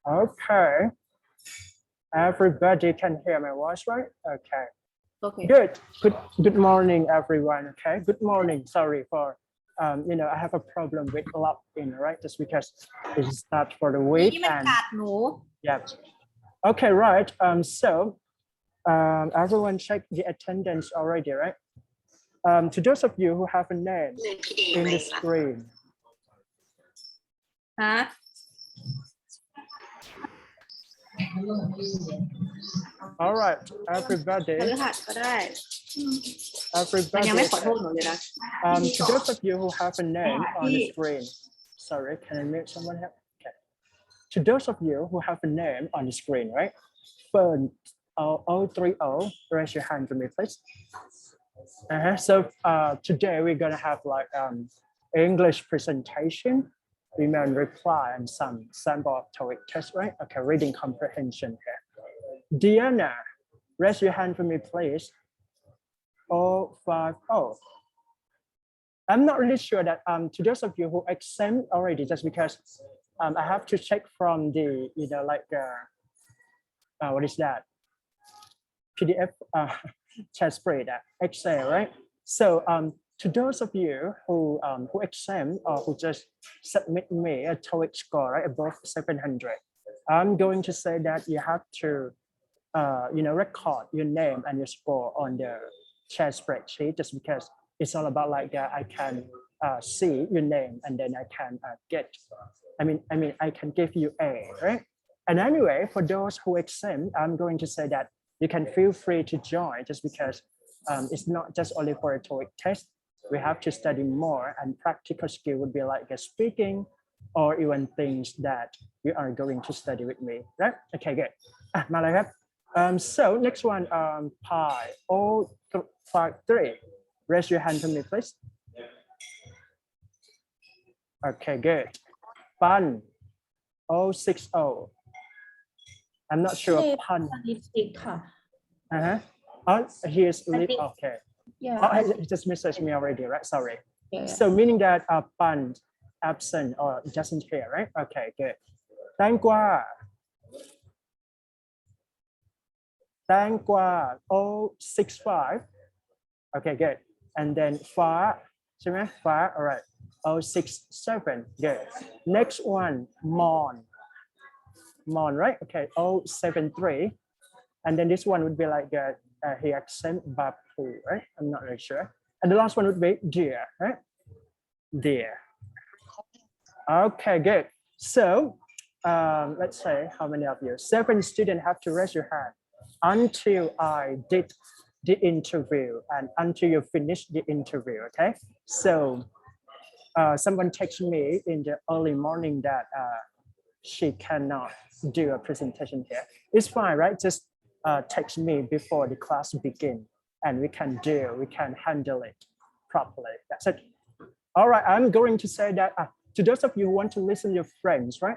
Okay. Everybody can hear my voice, right? Okay. Okay. Good morning, everyone. Okay. Good morning. Sorry for I have a problem with login, right? Just because it's start for the week and yeah. Okay, right. Everyone check the attendance already, right? To those of you who have a name in the screen. Huh? All right, everybody. Everybody. To those of you who have a name on the screen. Sorry, can I make someone help? Okay. To those of you who have a name on the screen, right? Phone 0030, raise your hand for me, please. So today we're gonna have like English presentation, email and reply, and some sample of TOEIC test, right? Okay, reading comprehension here. Diana, raise your hand for me, please. 050. I'm not really sure that to those of you who exempt already, just because I have to check from the what is that? PDF chat spread Excel, right? So to those of you who exempt or who just submit me a TOEIC score right above 700, I'm going to say that you have to record your name and your score on the chat spreadsheet, just because it's all about like I can see your name and then I can I can give you A, right? And anyway, for those who exempt, I'm going to say that you can feel free to join, just because it's not just only for a TOEIC test. We have to study more, and practical skill would be like speaking or even things that you are going to study with me, right? Okay, good. So next one, Pi 053. Raise your hand for me, please. Okay, good. Pan 060. I'm not sure. Pan. Oh, here's okay. Yeah. Oh, he just messaged me already, right? Sorry. Yeah. So meaning that Pan absent or doesn't hear, right? Okay, good. Tangwa 065. Okay, good. And then Fa, all right. 067, good. Next one, Mon, right? Okay, 073. And then this one would be like he accent Bapu, right? I'm not really sure. And the last one would be Dear, right? Dear. Okay, good. So let's say how many of you? 7 students have to raise your hand until I did the interview and until you finish the interview, okay? So someone texted me in the early morning that she cannot do a presentation here. It's fine, right? Just text me before the class begin and we can handle it properly. That's it. All right, I'm going to say that to those of you who want to listen to your friends, right?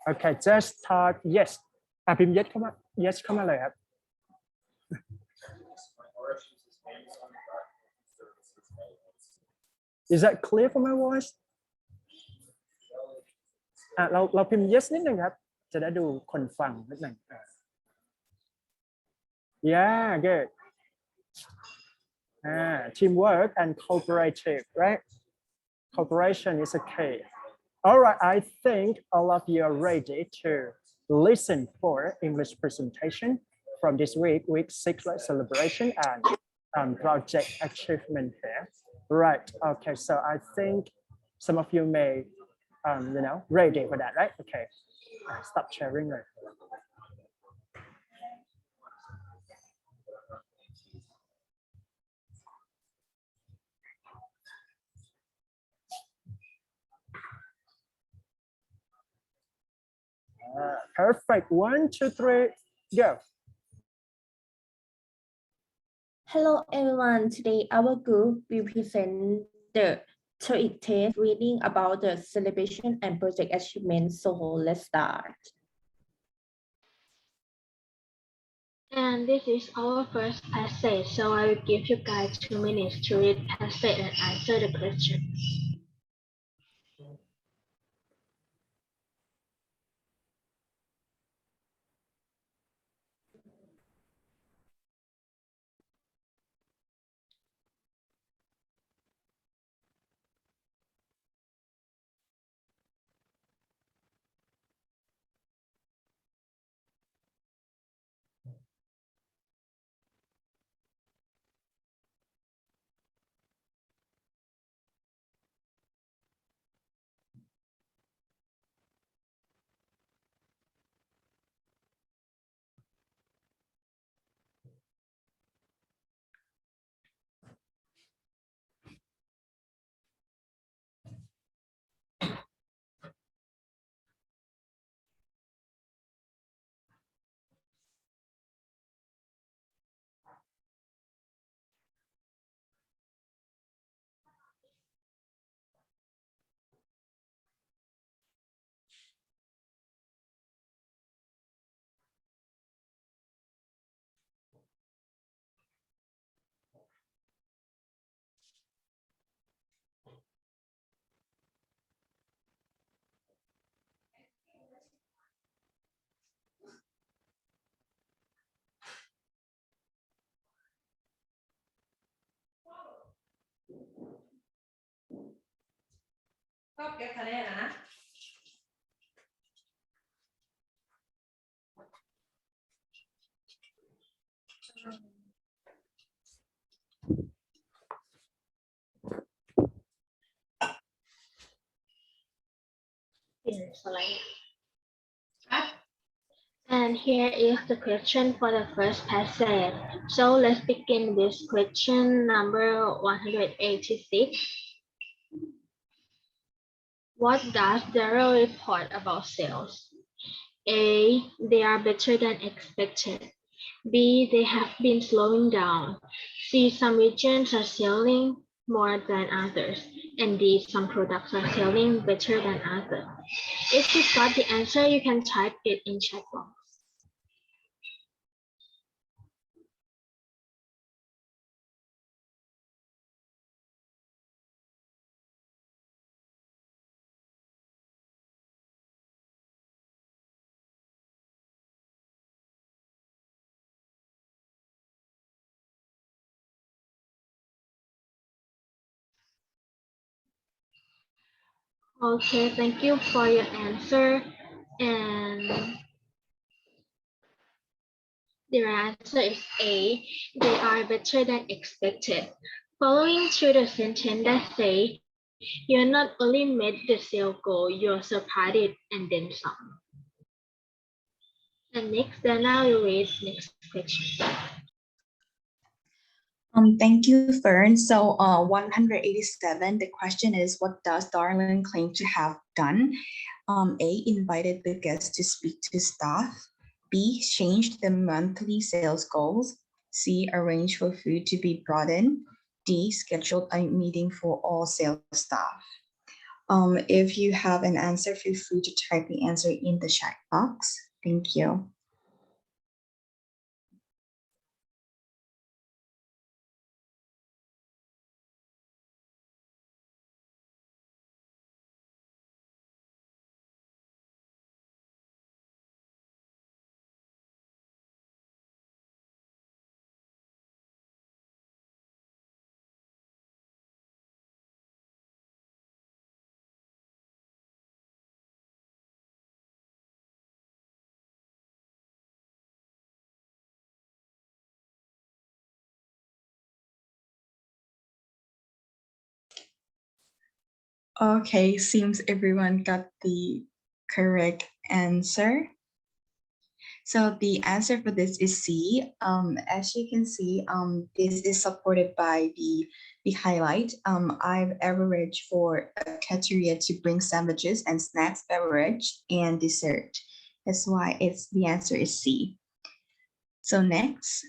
Okay, just type yes.พิมพ์ yes เข้ามา yes เข้ามาเลยครับ Is that clear for my voice? เราพิมพ์ yes นิดนึงครับจะได้ดูคนฟังนิดนึง Yeah, good. Teamwork and cooperative, right? Cooperation is a key. All right, I think all of you are ready to listen for English presentation from this week 6 celebration and project achievement here. Right, okay, so I think some of you may, ready for that, right? Okay, stop sharing it. Perfect. 1, 2, 3, go. Hello everyone. Today our group will present the TOEIC test reading about the celebration and project achievement. So let's start. And this is our first passage, so I will give you guys 2 minutes to read passage and answer the question. And here is the question for the first passage. So let's begin with question number 186. What does Daryl report about sales? A. They are better than expected. B. They have been slowing down. C. Some regions are selling more than others. And D. Some products are selling better than others. If you got the answer, you can type it in chat box. Okay, thank you for your answer. And the answer is A. They are better than expected. Following through the sentence that say, you not only met the sales goal, you surpassed it and then some. And next, then I will read next question. Thank you, Fern. So 187, the question is, what does Darlene claim to have done? A, invited the guests to speak to staff. B, changed the monthly sales goals. C, arranged for food to be brought in. D, scheduled a meeting for all sales staff. If you have an answer, feel free to type the answer in the chat box. Thank you. Okay, seems everyone got the correct answer. So the answer for this is C. As you can see, this is supported by the highlight. I've averaged for a cafeteria to bring sandwiches and snacks, beverage, and dessert. That's why the answer is C. So next,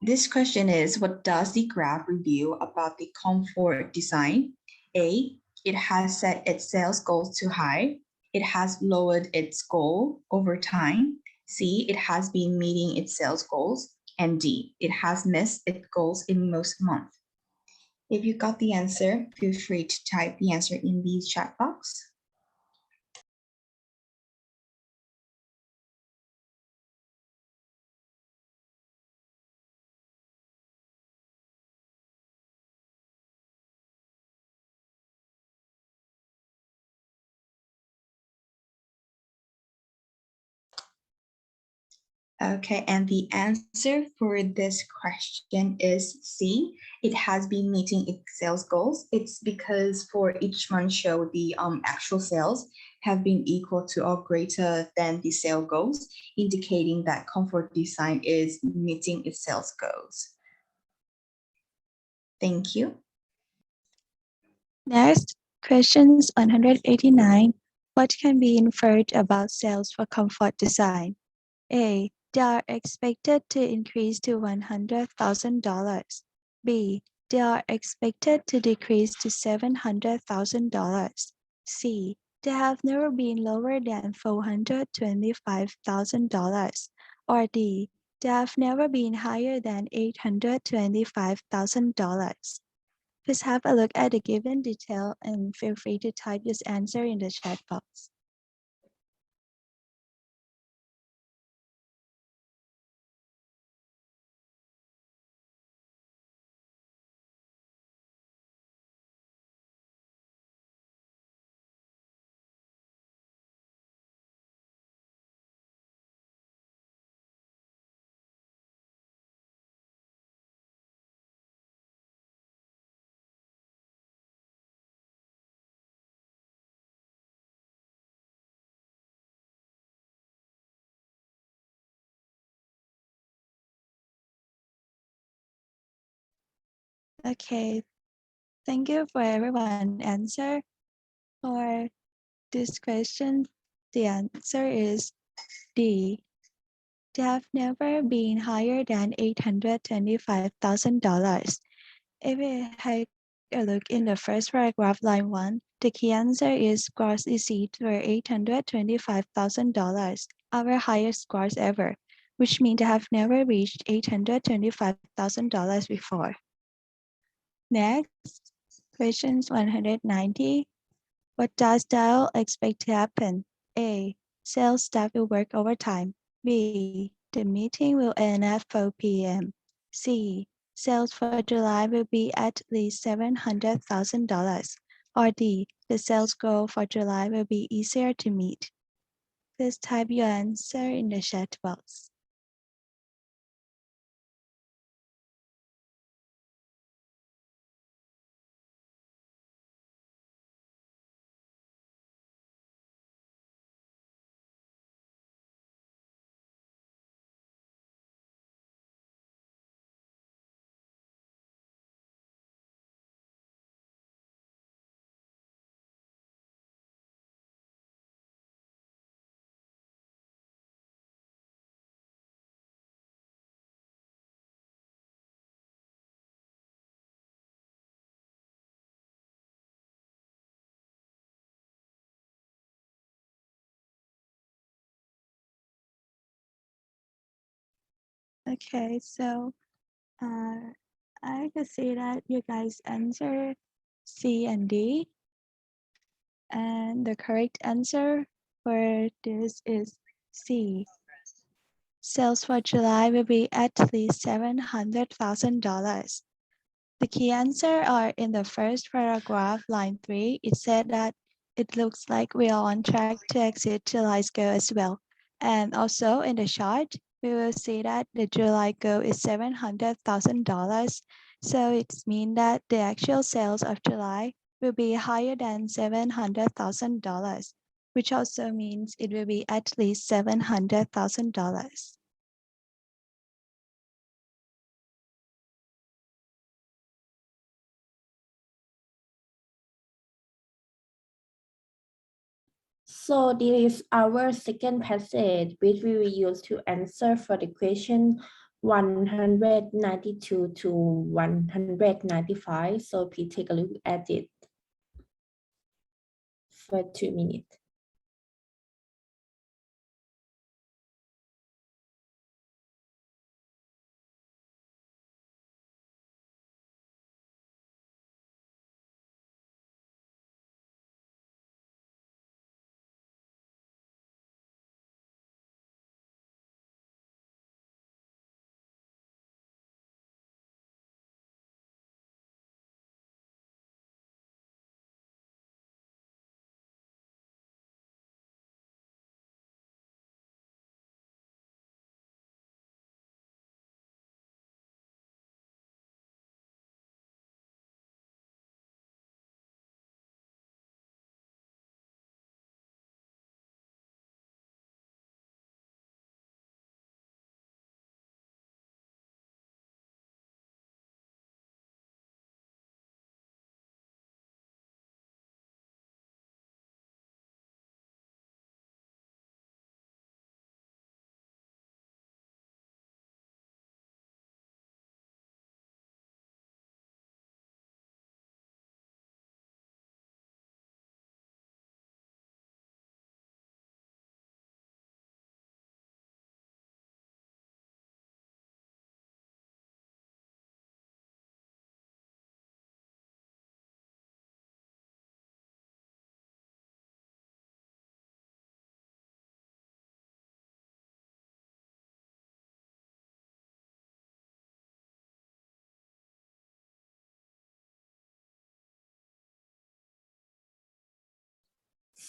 this question is, what does the graph reveal about the comfort design? A, it has set its sales goals too high. It has lowered its goal over time. C, it has been meeting its sales goals, and D, it has missed its goals in most months. If you got the answer, feel free to type the answer in the chat box. Okay, and the answer for this question is C. It has been meeting its sales goals. It's because for each month show, the actual sales have been equal to or greater than the sale goals, indicating that Comfort Design is meeting its sales goals. Thank you. Next, questions 189. What can be inferred about sales for Comfort Design? A. They are expected to increase to $100,000. B. They are expected to decrease to $700,000. C. They have never been lower than $425,000. Or D. They have never been higher than $825,000. Please have a look at the given detail and feel free to type this answer in the chat box. Okay, thank you for everyone answer. For this question, the answer is D. They have never been higher than $825,000. If we take a look in the first paragraph, line 1, the key answer is gross receipts were $825,000, our highest gross ever, which means they have never reached $825,000 before. Next, questions 190. What does Dow expect to happen? A. Sales staff will work overtime. B. The meeting will end at 4 p.m. C. Sales for July will be at least $700,000. Or D. The sales goal for July will be easier to meet. Please type your answer in the chat box. Okay, so I can see that you guys answer C and D. And the correct answer for this is C. Sales for July will be at least $700,000. The key answer are in the first paragraph, line 3. It said that it looks like we are on track to exceed July's goal as well. And also in the chart, we will see that the July goal is $700,000. So it means that the actual sales of July will be higher than $700,000, which also means it will be at least $700,000. So this is our second passage, which we will use to answer for the question 192 to 195. So please take a look at it for 2 minutes.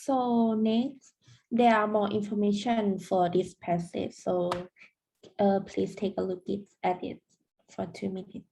So next, there are more information for this passage. So please take a look at it for 2 minutes.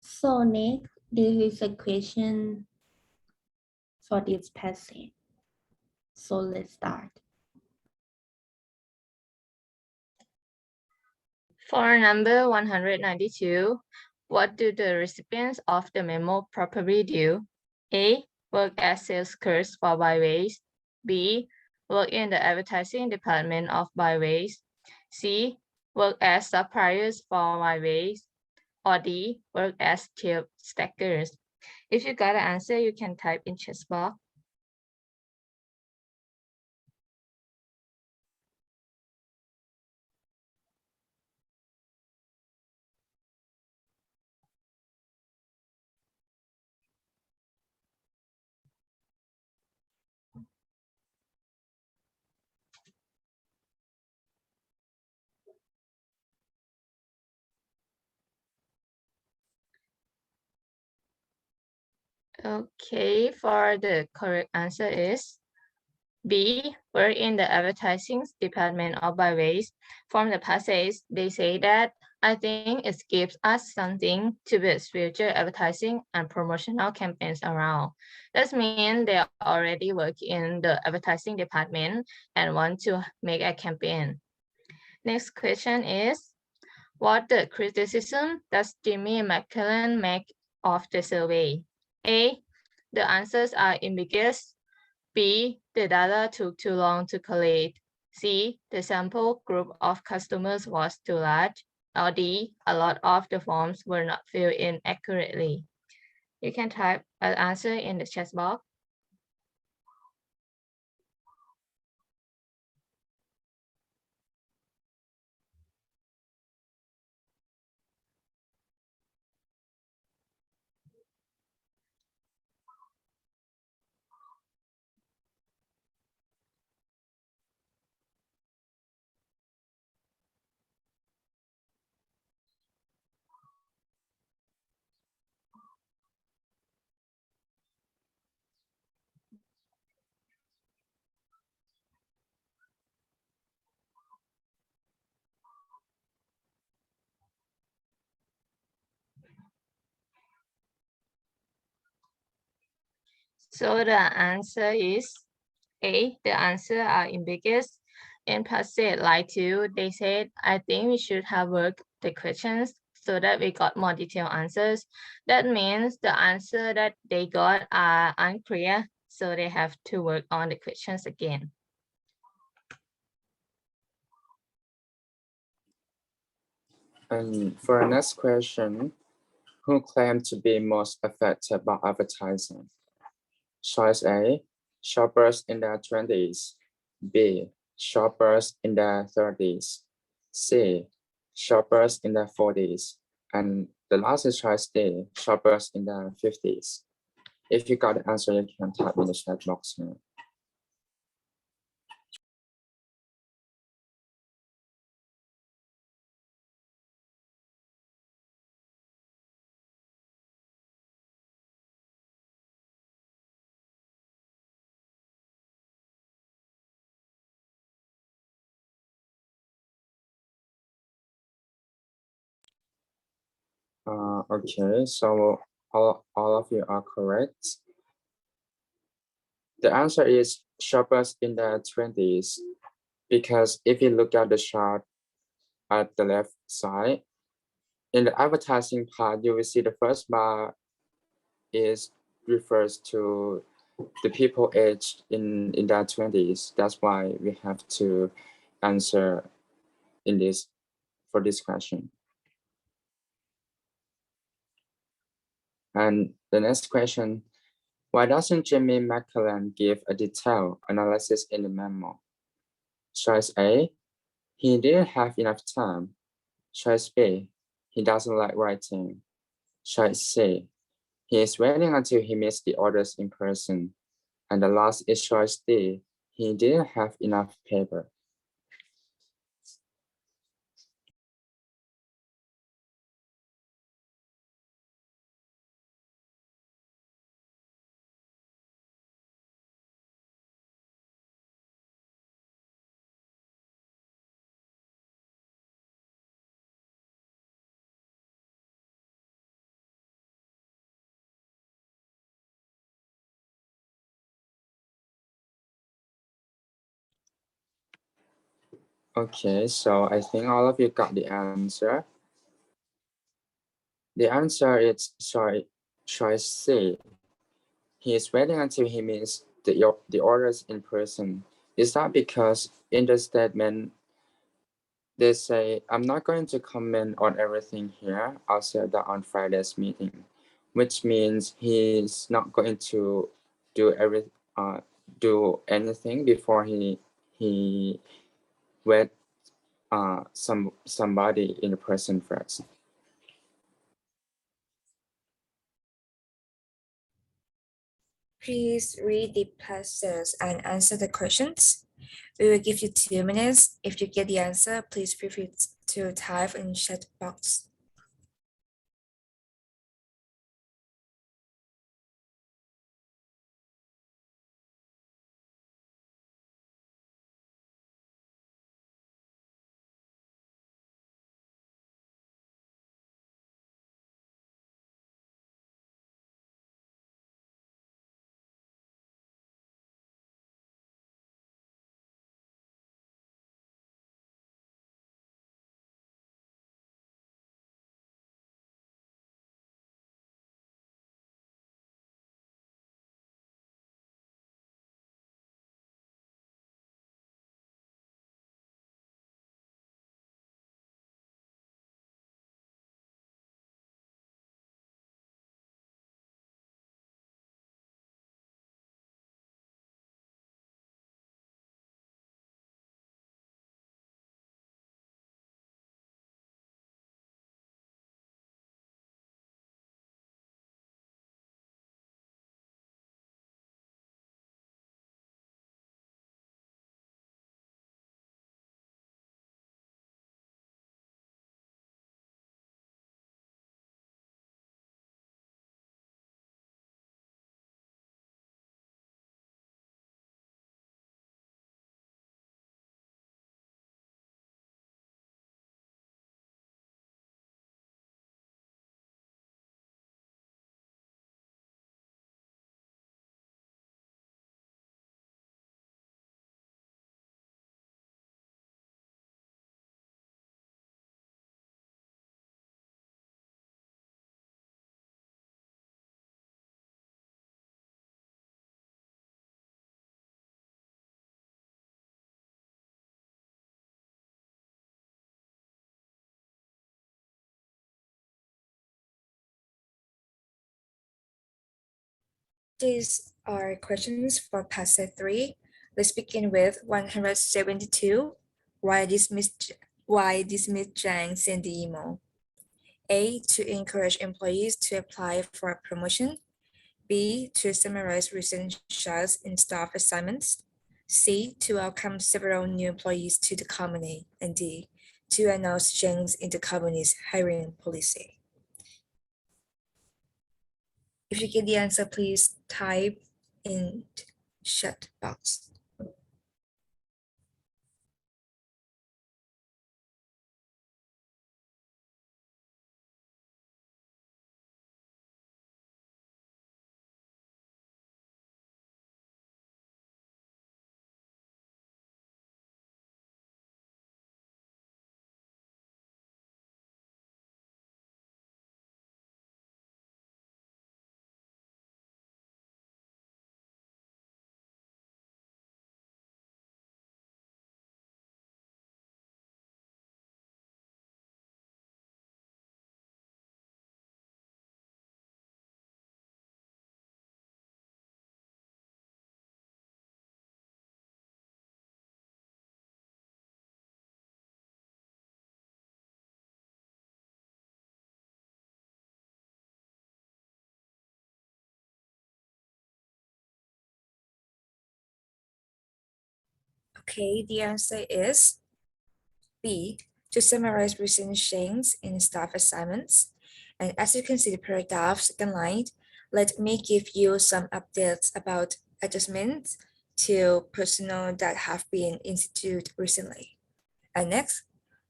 So next, this is a question for this passage. So let's start. For number 192, what do the recipients of the memo probably do? A. Work as sales clerks for Byways. B. Work in the advertising department of Byways. C. Work as suppliers for Byways. Or D. Work as shelf stackers. If you got an answer, you can type in chat box. Okay, for the correct answer is B. Work in the advertising department of Byways. From the passage, they say that I think it gives us something to build future advertising and promotional campaigns around. That means they already work in the advertising department and want to make a campaign. Next question is, what the criticism does Jimmy Mcclellan make of the survey? A. The answers are ambiguous. B. The data took too long to collate. C. The sample group of customers was too large. Or D. A lot of the forms were not filled in accurately. You can type an answer in the chat box. So the answer is A. The answer are ambiguous. In passage like 2, they said, I think we should have worked the questions so that we got more detailed answers. That means the answer that they got are unclear, so they have to work on the questions again. And for our next question, who claimed to be most affected by advertising? Choice A, shoppers in their 20s. B, shoppers in their 30s. C, shoppers in their 40s. And the last is choice D, shoppers in their 50s. If you got the answer, you can type in the chat box now. Okay, so all of you are correct. The answer is shoppers in their 20s, because if you look at the chart at the left side, in the advertising part, you will see the first bar refers to the people aged in their 20s. That's why we have to answer for this question. And the next question, why doesn't Jimmy Mcclellan give a detailed analysis in the memo? Choice A, he didn't have enough time. Choice B, he doesn't like writing. Choice C, he is waiting until he meets the orders in person. And the last is choice D, he didn't have enough paper. Okay, so I think all of you got the answer. The answer is choice C. He is waiting until he meets the orders in person. Is that because in the statement they say, I'm not going to comment on everything here. I'll say that on Friday's meeting, which means he's not going to do anything before he wed somebody in the person first. Please read the passage and answer the questions. We will give you 2 minutes. If you get the answer, please feel free to type in the chat box. This our questions for passage 3. Let's begin with 172. Why dismiss Zhang send the email? A, to encourage employees to apply for a promotion. B, to summarize recent shots in staff assignments. C, to welcome several new employees to the company. And D, to announce changes in the company's hiring policy. If you get the answer, please type in chat box. Okay, the answer is B, to summarize recent changes in staff assignments. And as you can see the paragraph second line, let me give you some updates about adjustments to personnel that have been instituted recently. And next,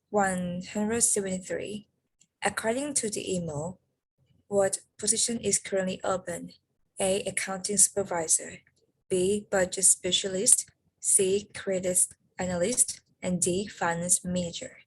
173. According to the email, what position is currently open? A, accounting supervisor. B, budget specialist. C, credit analyst. And D, finance manager.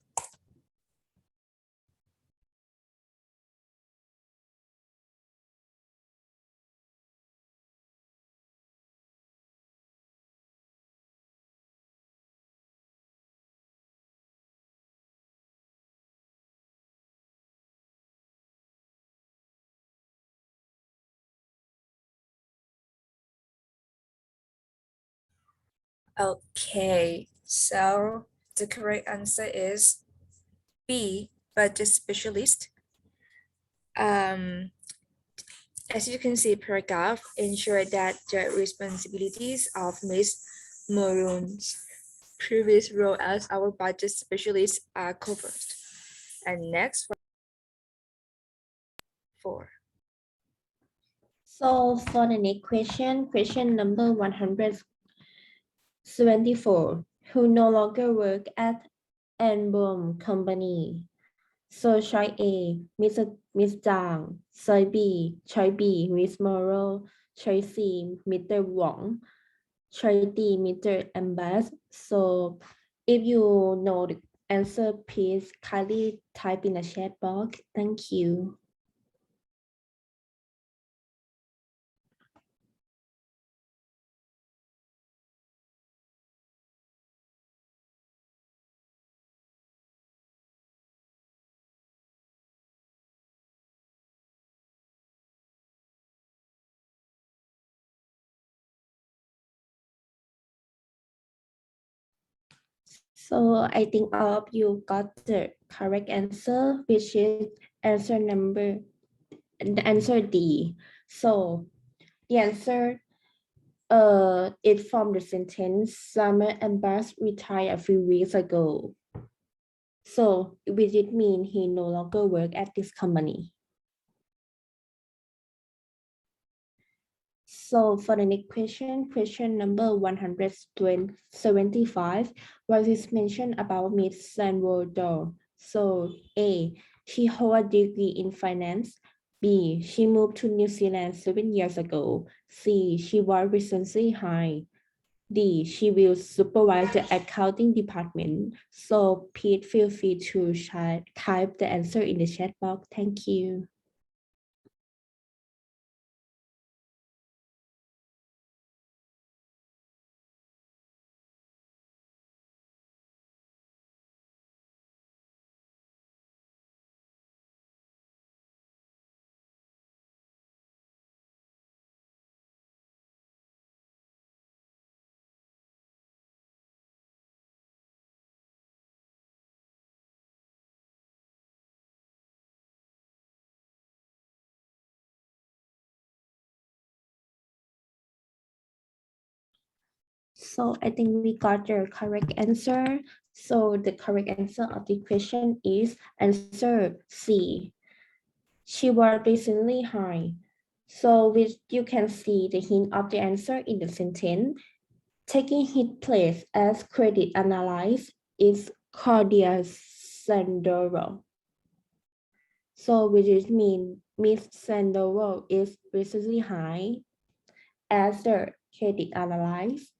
Okay, so the correct answer is B, budget specialist. As you can see, paragraph ensure that the responsibilities of Ms. Maroon's previous role as our budget specialist are covered. And next, 4. So for the next question, question number 174, who no longer work at Anbom Company. So choice A, Miss Zhang, choice B, Miss Morrow, choice C, Mr. Wong, choice D, Mr. Ambas. So if you know the answer, please kindly type in the chat box. Thank you. So I think all of you got the correct answer, which is the answer D. So the answer is from the sentence Summer and Bass retired a few weeks ago. So which it mean he no longer work at this company. So for the next question, question number 175, what is mentioned about Miss Sanwodo? So A, she hold a degree in finance. B, she moved to New Zealand 7 years ago. C, she was recently hired. D, she will supervise the accounting department. So please feel free to type the answer in the chat box. Thank you. So I think we got the correct answer. So the correct answer of the question is answer C. She was recently high. So which you can see the hint of the answer in the sentence. Taking his place as credit analyst is Claudia Sandoro. So which is mean Miss Sandoro is recently high as the credit analyst.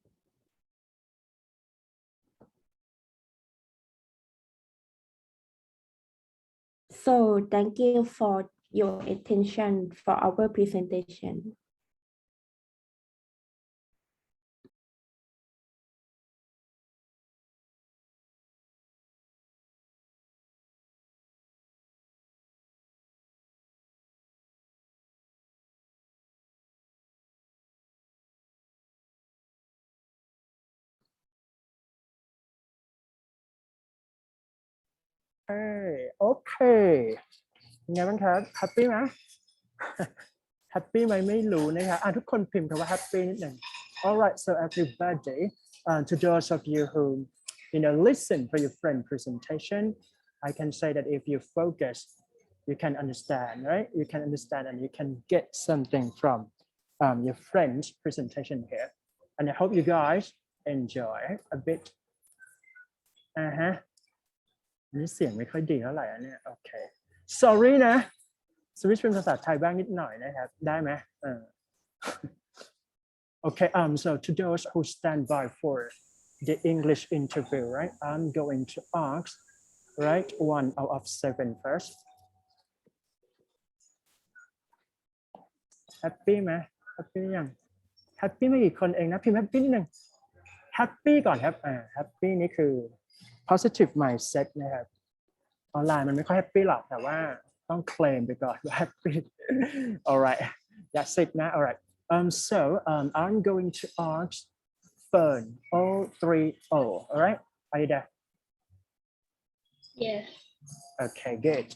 So thank you for your attention for our presentation.โอเคยังไงบ้างครับแฮปปี้ไหม แฮปปี้ไหมไม่รู้นะครับทุกคนพิมพ์คำว่าแฮปปี้นิดหนึ่ง alright so everybody to those of you who listen for your friend presentation I can say that if you focus you can understand right you can understand and you can get something from your friend's presentation here and I hope you guys enjoy a bit อันนี้เสียงไม่ค่อยดีเท่าไหร่อันนี้โอเค sorry นะสวิตช์เป็นภาษาไทยบ้างนิดหน่อยนะครับได้ไหมOkay, so to those who stand by for the English interview, right? I'm going to ask, right, 1 out of 7 first. Happy ไหม Happy ยัง Happy ไม่กี่คนเองนะพิมพ์ Happy นิดนึง Happy ก่อนครับHappy นี่คือ positive mindset นะครับออนไลน์มันไม่ค่อย Happy หรอกแต่ว่าต้องเคลมไปก่อนว่า Happy alright that's it นะ alright so I'm going to ask Fern 030 alright are you there Yes. okay good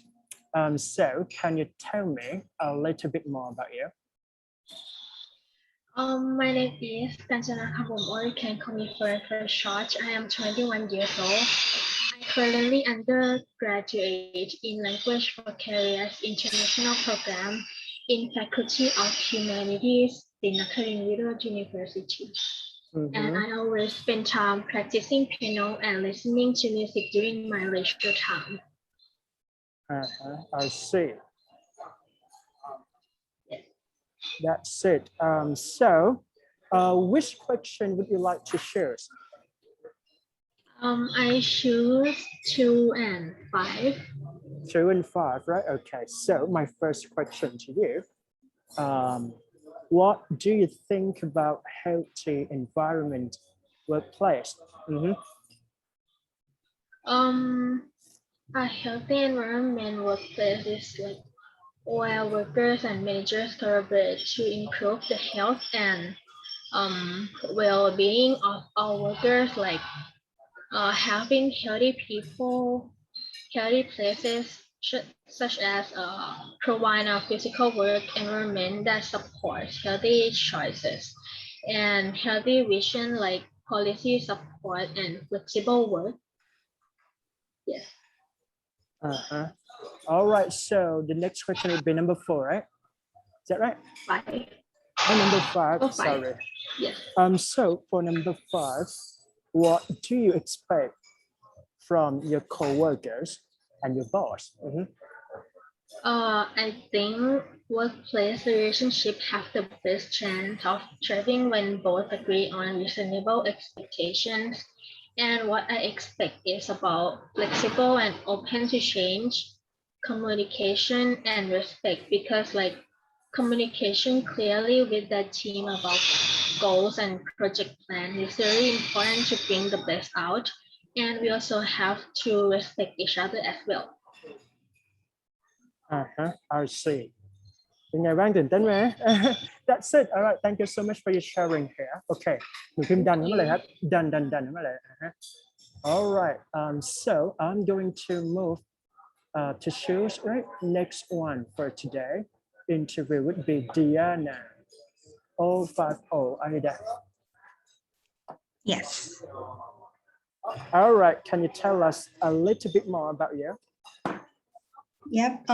so can you tell me a little bit more about you My name is Kanchana Kabum, or you can call me Fern for short. I am 21 years old. I currently undergraduate in Language for Careers International Program in Faculty of Humanities in Mcclellan University. And I always spend time practicing piano and listening to music during my leisure time. I see. That's it. So, which question would you like to choose? I choose 2 and 5. 2 and 5, right? Okay. So, my first question to you. What do you think about healthy environment workplace? A healthy environment workplace is like where workers and managers collaborate to improve the health and well-being of all workers, like having healthy people, healthy places, such as provide a physical work environment that supports healthy choices and healthy vision, like policy support and flexible work. Yes. All right. So the next question would be number 4, right? Is that right? 5. Oh, number 5. Oh, 5. Sorry. Yes. So for number 5, what do you expect from your co-workers and your boss? I think workplace relationship have the best chance of thriving when both agree on reasonable expectations. And what I expect is about flexible and open to change, communication and respect, because like communication clearly with the team about goals and project plan is very important to bring the best out. And we also have to respect each other as well. I see. เป็นไงบ้างตื่นเต้นไหม That's it. All right. Thank you so much for your sharing here. Okay. หนูพิมพ์ดันเข้ามาเลยครับดันเข้ามาเลย All right. So I'm going to move to choose right next one for today. Interview would be Diana 050. Are you there? Yes. All right, can you tell us a little bit more about you? Yep.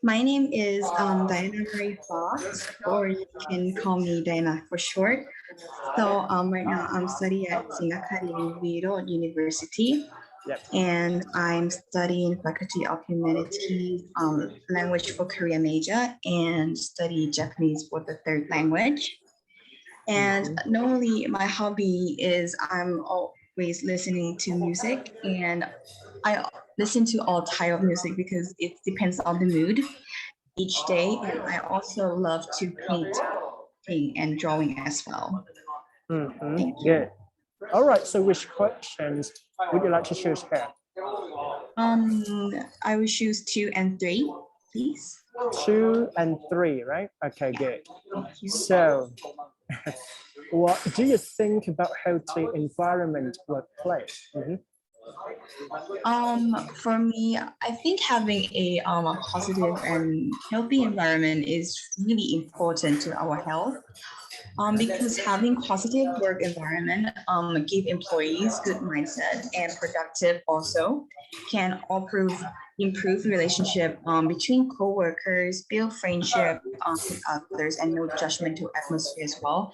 My name is Diana Marie Fox, or you can call me Diana for short. So right now I'm studying at Singakari University, Yep. and I'm studying Faculty of Humanities, language for Korea major, and study Japanese for the third language. And normally my hobby is I'm always listening to music, and I listen to all type of music because it depends on the mood each day. And I also love to painting and drawing as well. Thank you. Good. All right, so which questions would you like to choose here? I will choose 2 and 3, please. 2 and 3, right? Okay, good. Thank you. So, what do you think about healthy environment workplace? For me, I think having a positive and healthy environment is really important to our health. Because having positive work environment give employees good mindset and productive also can improve relationship between co-workers, build friendship with others, and no judgmental atmosphere as well,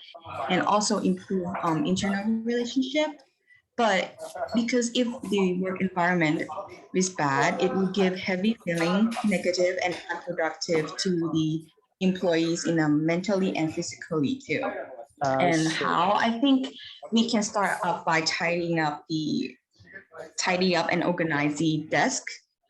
and also improve internal relationship. But because if the work environment is bad, it will give heavy feeling, negative and unproductive to the employees in a mentally and physically too. And how I think we can start up by tidy up and organize the desk,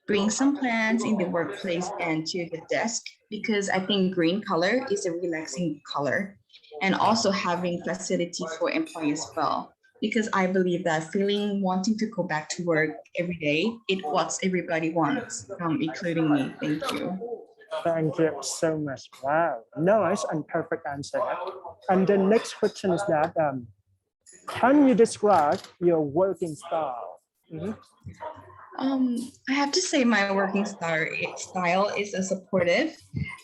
bring some plants in the workplace and to the desk, because I think green color is a relaxing color, and also having facility for employees as well. Because I believe that feeling wanting to go back to work every day, it's what everybody wants, including me. Thank you. Thank you so much. Wow, nice and perfect answer. And the next question is that, can you describe your working style? I have to say my working style is a supportive,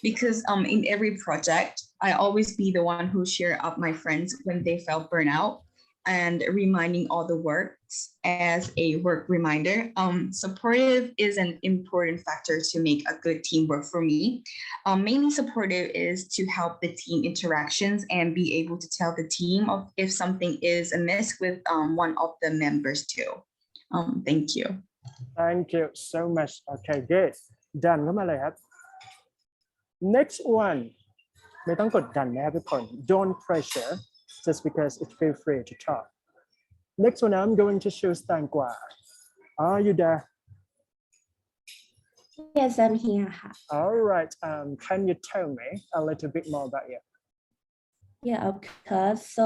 because in every project, I always be the one who cheer up my friends when they felt burnout, and reminding all the works as a work reminder. Supportive is an important factor to make a good teamwork for me. Mainly supportive is to help the team interactions and be able to tell the team if something is amiss with one of the members too. Thank you. Thank you so much. Okay, good. Done เข้ามาเลยครับ Next one ไม่ต้องกดดันนะครับทุกคน Don't pressure just because it feel free to talk. Next one I'm going to choose แตงกวา Are you there? Yes, I'm here. All right. Can you tell me a little bit more about you? Yeah, of course. So,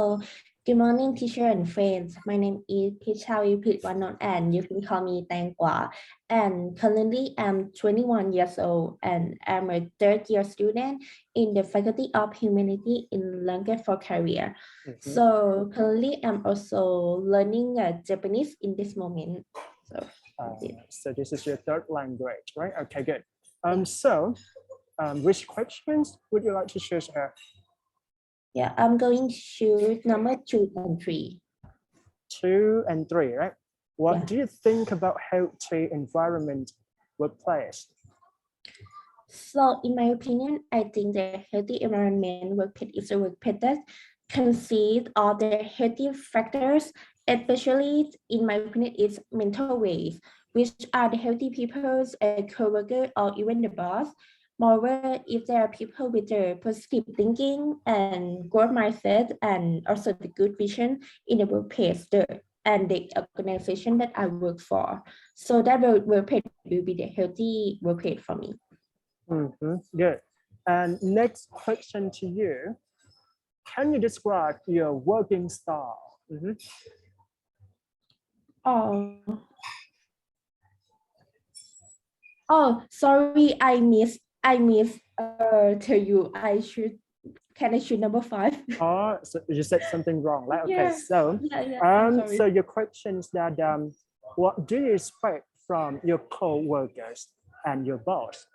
good morning, teacher and friends. My name is Pichawi Pitwanon, and you can call me Tangwa. And currently, I'm 21 years old, and I'm a third-year student in the Faculty of Humanity in Language for Career. So, currently, I'm also learning Japanese in this moment. So this is your third language, right? Okay, good. Which questions would you like to choose here? Yeah, I'm going to choose number 2 and 3. 2 and 3, right? What do you think about healthy environment workplace? So, in my opinion, I think the healthy environment workplace is a workplace that consists of the healthy factors, especially in my opinion, it's mental ways, which are the healthy people, a co-worker, or even the boss. Moreover, if there are people with a positive thinking and growth mindset, and also the good vision in the workplace and the organization that I work for, so that workplace will be the healthy workplace for me. Good. And next question to you. Can you describe your working style? Oh, sorry, I missed tell you I should number 5. Oh, so you said something wrong, right? Okay, so so your question is that what do you expect from your co-workers and your boss?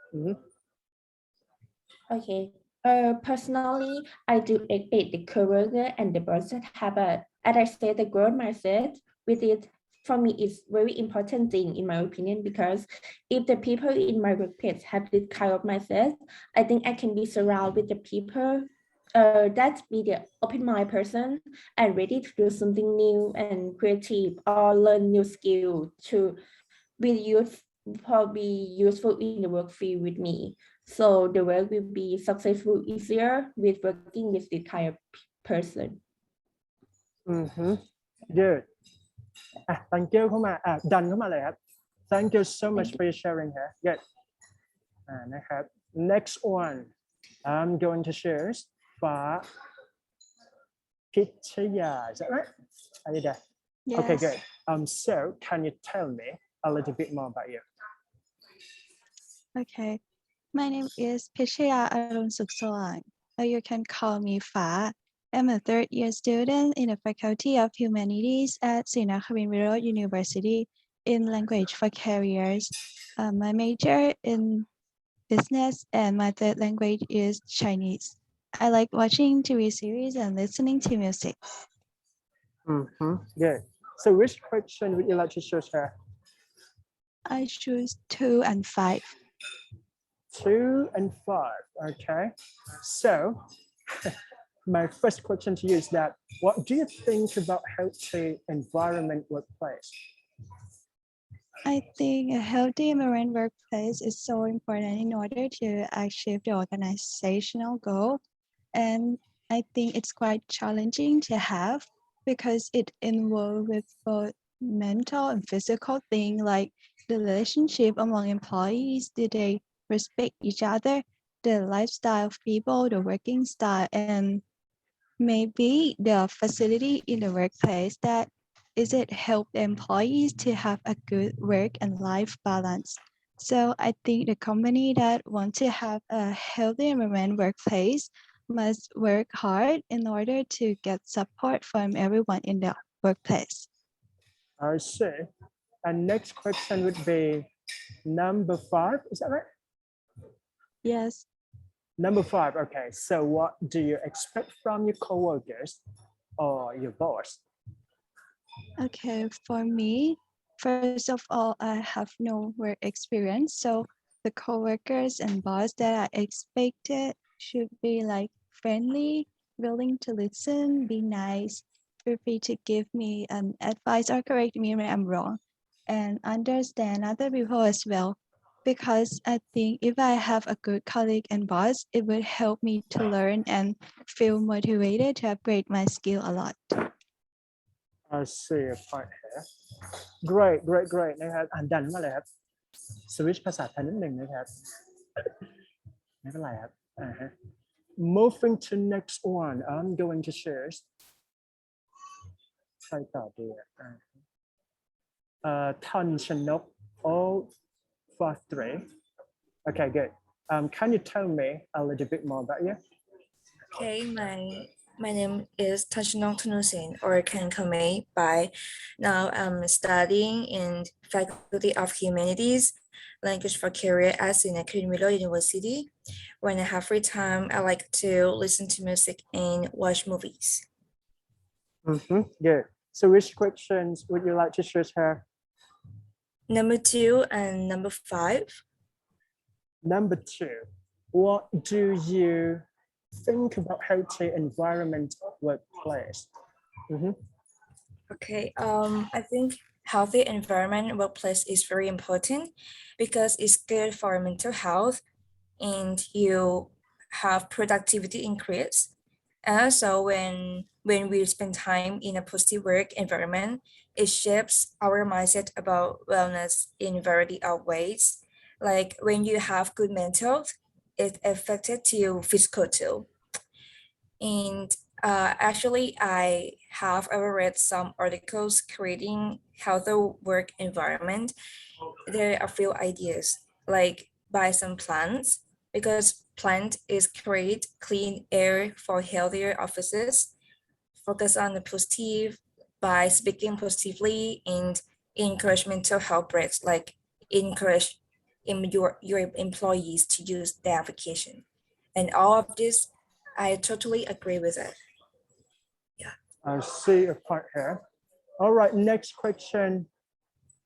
Okay. Personally, I do expect the co-worker and the boss that have a As I said, the growth mindset with it, for me, is very important thing in my opinion, because if the people in my workplace have this kind of mindset, I think I can be surrounded with the people that be the open mind person and ready to do something new and creative or learn new skill to be useful in the work field with me. So the work will be successful easier with working with this kind of person. Good. Thank you เข้ามาดันเข้ามาเลยครับ Thank you so much Thank for your sharing here. Good. นะครับ Next one I'm going to share ฟ้าพิชยา Is that right? Are you there? Okay, Yes. good. So can you tell me a little bit more about you? Okay. My name is Pishaya Arun Suksawang, or you can call me Fa. I'm a third-year student in the Faculty of Humanities at Srinagarindra University in Language for Careers. My major in business and my third language is Chinese. I like watching TV series and listening to music. Good. So which question would you like to choose here? I choose 2 and 5. 2 and 5. Okay. So my first question to you is that what do you think about healthy environment workplace? I think a healthy marine workplace is so important in order to achieve the organizational goal. And I think it's quite challenging to have because it involves with both mental and physical things like the relationship among employees. Do they respect each other? The lifestyle of people, the working style, and maybe the facility in the workplace that is it help the employees to have a good work and life balance. So I think the company that want to have a healthy environment workplace must work hard in order to get support from everyone in the workplace. I see. And next question would be number 5. Is that right? Yes. Number 5. Okay. So what do you expect from your coworkers or your boss? Okay, for me, first of all, I have no work experience. So the coworkers and boss that I expected should be like friendly, willing to listen, be nice, feel free to give me advice or correct me when I'm wrong, and understand other people as well. Because I think if I have a good colleague and boss, it would help me to learn and feel motivated to upgrade my skill a lot. I see a point here. Great, great, great นะครับดันมาเลยครับ สวิตช์ภาษาไทยนิดหนึ่งนะครับ ไม่เป็นไรครับMoving to next one I'm going to share ใครต่อดีทันชนก 043 Okay, good. Can you tell me a little bit more about you? Okay, my name is Tachinong Tunusin, or can call me by. Now I'm studying in Faculty of Humanities, Language for Career at Srinagarindra University. When I have free time, I like to listen to music and watch movies. Good. So which questions would you like to choose here? Number 2 and number 5. Number 2, what do you think about healthy environment workplace? Okay, I think healthy environment workplace is very important because it's good for mental health and you have productivity increase. And also when we spend time in a positive work environment, it shapes our mindset about wellness in a variety of ways. Like when you have good mental health, it affected to physical too. And actually, I have ever read some articles creating healthy work environment. There are a few ideas, like buy some plants, because plant is create clean air for healthier offices. Focus on the positive by speaking positively and encourage mental health breaks, like encourage your employees to use the application. And all of this, I totally agree with it. Yeah. I see a point here. All right, next question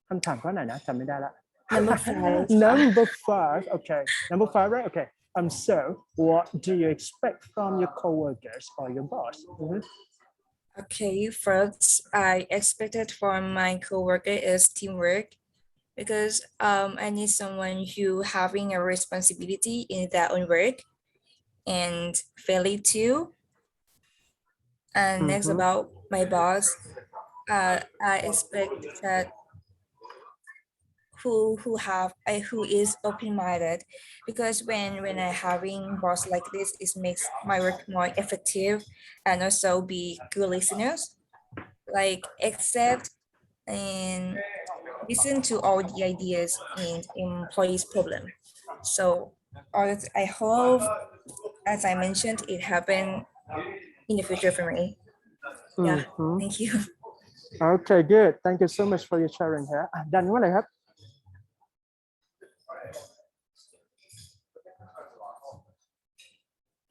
คำถามข้อไหนนะจำไม่ได้ละ Number 5. Number 5. Okay. Number 5, right? Okay. So what do you expect from your coworkers or your boss? Mhm. Okay, first, I expected from my coworker is teamwork because I need someone who having a responsibility in their own work and fairly too. And next Mhm. about my boss, I expect that who is open-minded because when I having boss like this, it makes my work more effective and also be good listeners, like accept and listen to all the ideas and employees' problem. So I hope, as I mentioned, it happen in the future for me. Yeah, Mhm. thank you. Okay, good. Thank you so much for your sharing here. ดันว่าอะไรครับ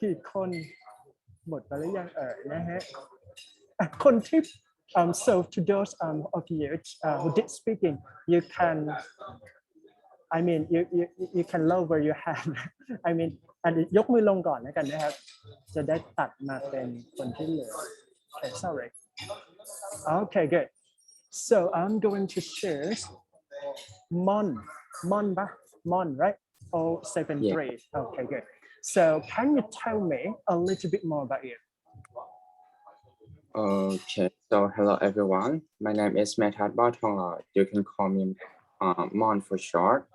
กี่คนหมดไปหรือยังนะฮะคนที่ so to those of you who did speaking you can I mean you can lower your hand I mean อันยกมือลงก่อนแล้วกันนะครับจะได้ตัดมาเป็นคนที่เหลือ okay sorry okay good so I'm going to choose Mon ba Mon right 073 okay good so can you tell me a little bit more about you Okay, so hello everyone. My name is Metat Batonga. You can call me Mon for short.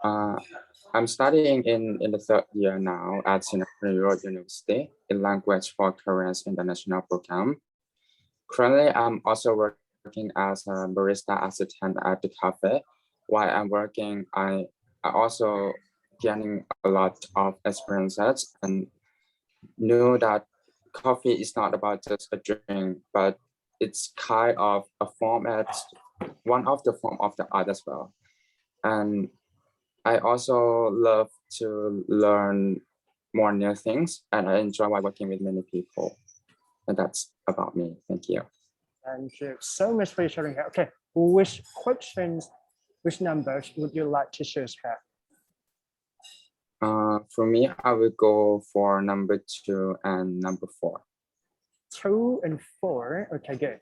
I'm studying in the third year now at Singapore University in Language for Koreans International Program. Currently, I'm also working as a barista assistant at the cafe. While I'm working, I also gaining a lot of experiences and know that coffee is not about just a drink, but it's kind of a format, one of the form of the art as well. And I also love to learn more new things, and I enjoy working with many people. And that's about me. Thank you. Thank you so much for sharing here. Okay, which questions, which numbers would you like to choose here? For me, I will go for number 2 and number 4. 2 and 4. Okay, good.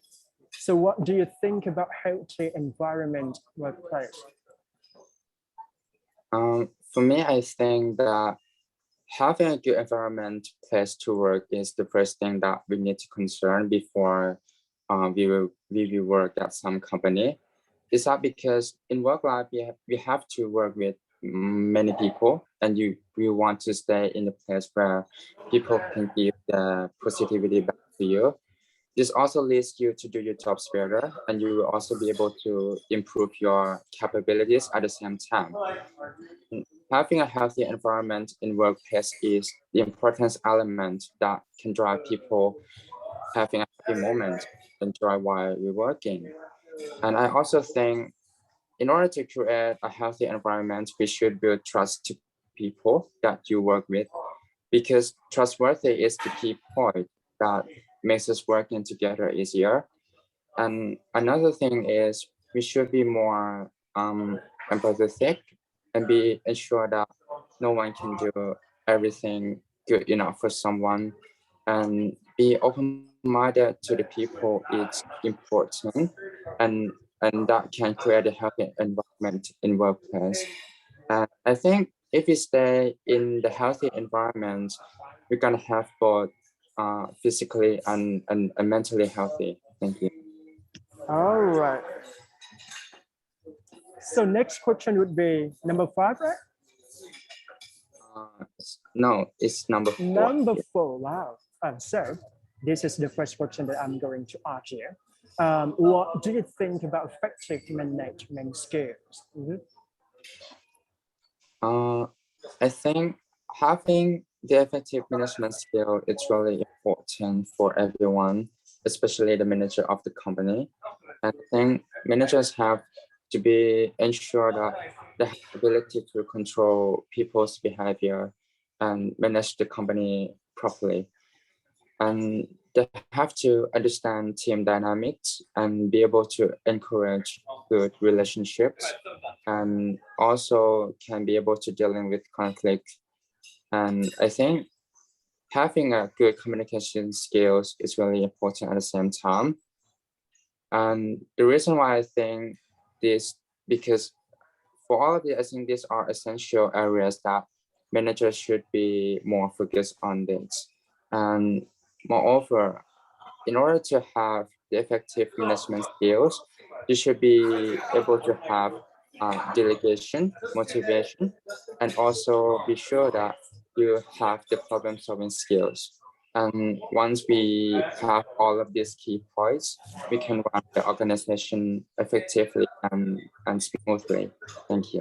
So what do you think about healthy environment workplace? For me, I think that having a good environment place to work is the first thing that we need to concern before we will work at some company. Is that because in work life we have to work with many people, and you want to stay in a place where people can give the positivity back to you. This also leads you to do your jobs better, and you will also be able to improve your capabilities at the same time. Having a healthy environment in workplace is the important element that can drive people having a happy moment, enjoy while we're working. And I also think in order to create a healthy environment, we should build trust to people that you work with, because trustworthy is the key point that makes us working together easier. And another thing is we should be more empathetic and be ensure that no one can do everything good enough for someone, and be open-minded to the people is important, and that can create a healthy environment in workplace. And I think if we stay in the healthy environment, we're gonna have both physically and mentally healthy. Thank you. All right. So next question would be number 5, right? No, it's number 4. Number 4, wow. So this is the first question that I'm going to ask you. What do you think about effective management skills? Mhm. I think having the effective management skill is really important for everyone, especially the manager of the company. I think managers have to be ensure that they have the ability to control people's behavior and manage the company properly. And they have to understand team dynamics and be able to encourage good relationships, and also can be able to dealing with conflict. And I think having a good communication skills is really important at the same time. And the reason why I think this, because for all of this, I think these are essential areas that managers should be more focused on this. And moreover, in order to have the effective management skills, you should be able to have delegation, motivation, and also be sure that you have the problem solving skills. And once we have all of these key points, we can run the organization effectively and smoothly. Thank you.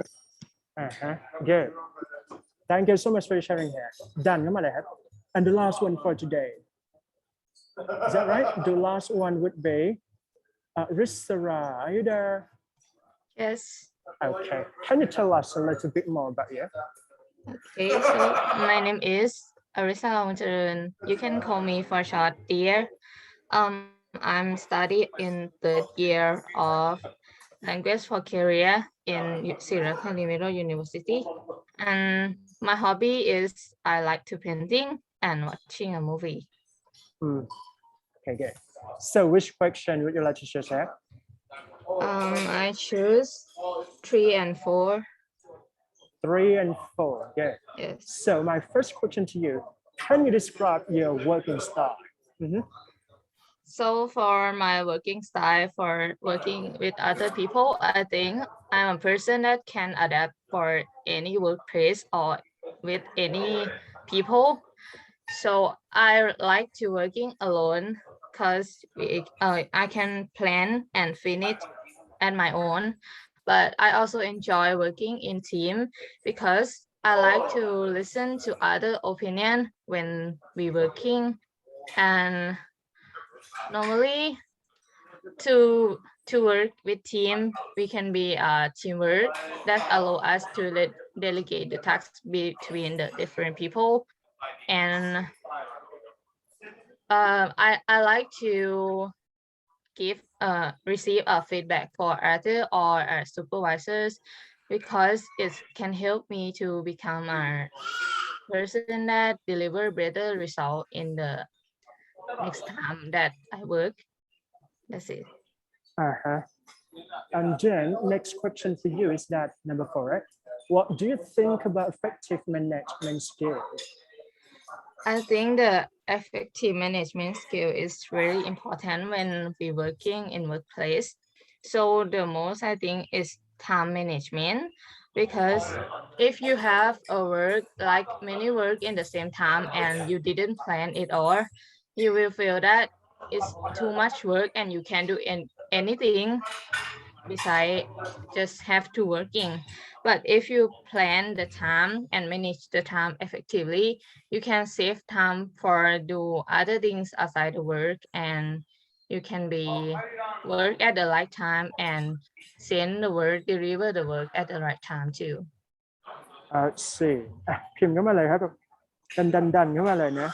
Good. Thank you so much for sharing here. Done. And the last one for today. Is that right? The last one would be Rissara. Are you there? Yes. Okay. Can you tell us a little bit more about you? Okay, so my name is Arisa Mcclellan. You can call me for short, dear. I'm studying in the year of language for career in Syracuse University. And my hobby is I like to painting and watching a movie. Okay, good. So which question would you like to share? I choose 3 and 4. 3 and 4, good. Yes. So my first question to you, can you describe your working style? So for my working style, for working with other people, I think I'm a person that can adapt for any workplace or with any people. So I like to working alone because I can plan and finish at my own. But I also enjoy working in team because I like to listen to other opinion when we working. And normally to work with team, we can be teamwork that allow us to delegate the tasks between the different people. And I like to receive a feedback for other or supervisors because it can help me to become a person that deliver better result in the next time that I work. That's it. And then next question for you is that number 4, right? What do you think about effective management skills? I think the effective management skill is really important when we working in workplace. So the most I think is time management, because if you have a work like many work in the same time and you didn't plan it all, you will feel that it's too much work and you can't do anything besides just have to working. But if you plan the time and manage the time effectively, you can save time for do other things outside the work, and you can be work at the right time and send the work, deliver the work at the right time too. สี่พิมพ์เข้ามาเลยครับดันเข้ามาเลยนะ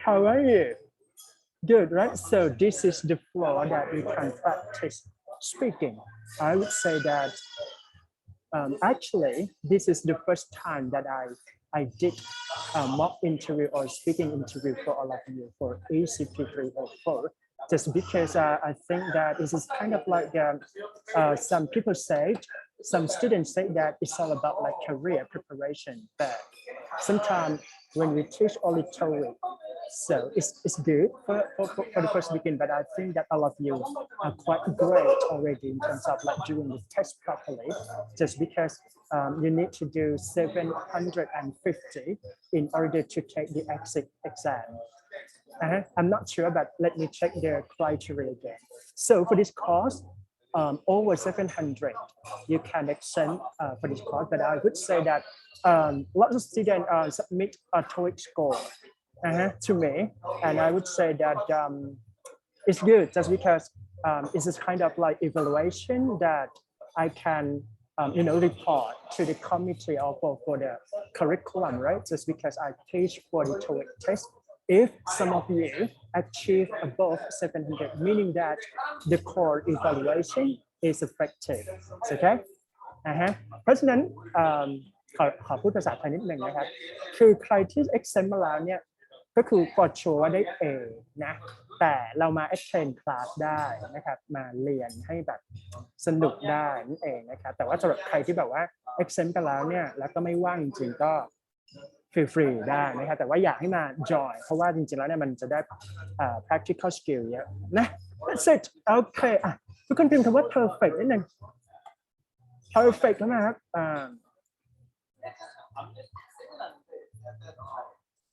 How are you? Good, right? So this is the floor that we can practice speaking. I would say that actually this is the first time that I did a mock interview or speaking interview for all of you for ECP 304. Just because I think that this is kind of like some people say, some students say that it's all about like career preparation, but sometimes when we teach only theory, so it's good for the first beginning, but I think that all of you are quite great already in terms of like doing the test properly, just because you need to do 750 in order to take the exit exam. I'm not sure, but let me check their criteria again. So for this course, over 700, you can extend for this course, but I would say that lots of students submit a TOEIC score to me, and I would say that it's good just because it's a kind of like evaluation that I can report to the committee or for the curriculum, right? Just because I teach for the TOEIC test. If some of you achieve above 700, meaning that the core evaluation is effective. Okay? เพราะฉะนั้นขอพูดภาษาไทยนิดหนึ่งนะครับคือใครที่ exempt มาแล้วเนี่ยก็คือกดโชว์ว่าได้ A นะแต่เรามา attend class ได้นะครับมาเรียนให้แบบสนุกได้นั่นเองนะครับแต่ว่าสำหรับใครที่แบบว่า exempt กันแล้วเนี่ยแล้วก็ไม่ว่างจริงๆก็feel free ได้นะครับแต่ว่าอยากให้มา join เพราะว่าจริงๆแล้วเนี่ยมันจะได้practical skill เยอะนะ that's it โอเคทุกคนพิมพ์คำว่า perfect นิดหนึ่ง perfect แล้วนะครับ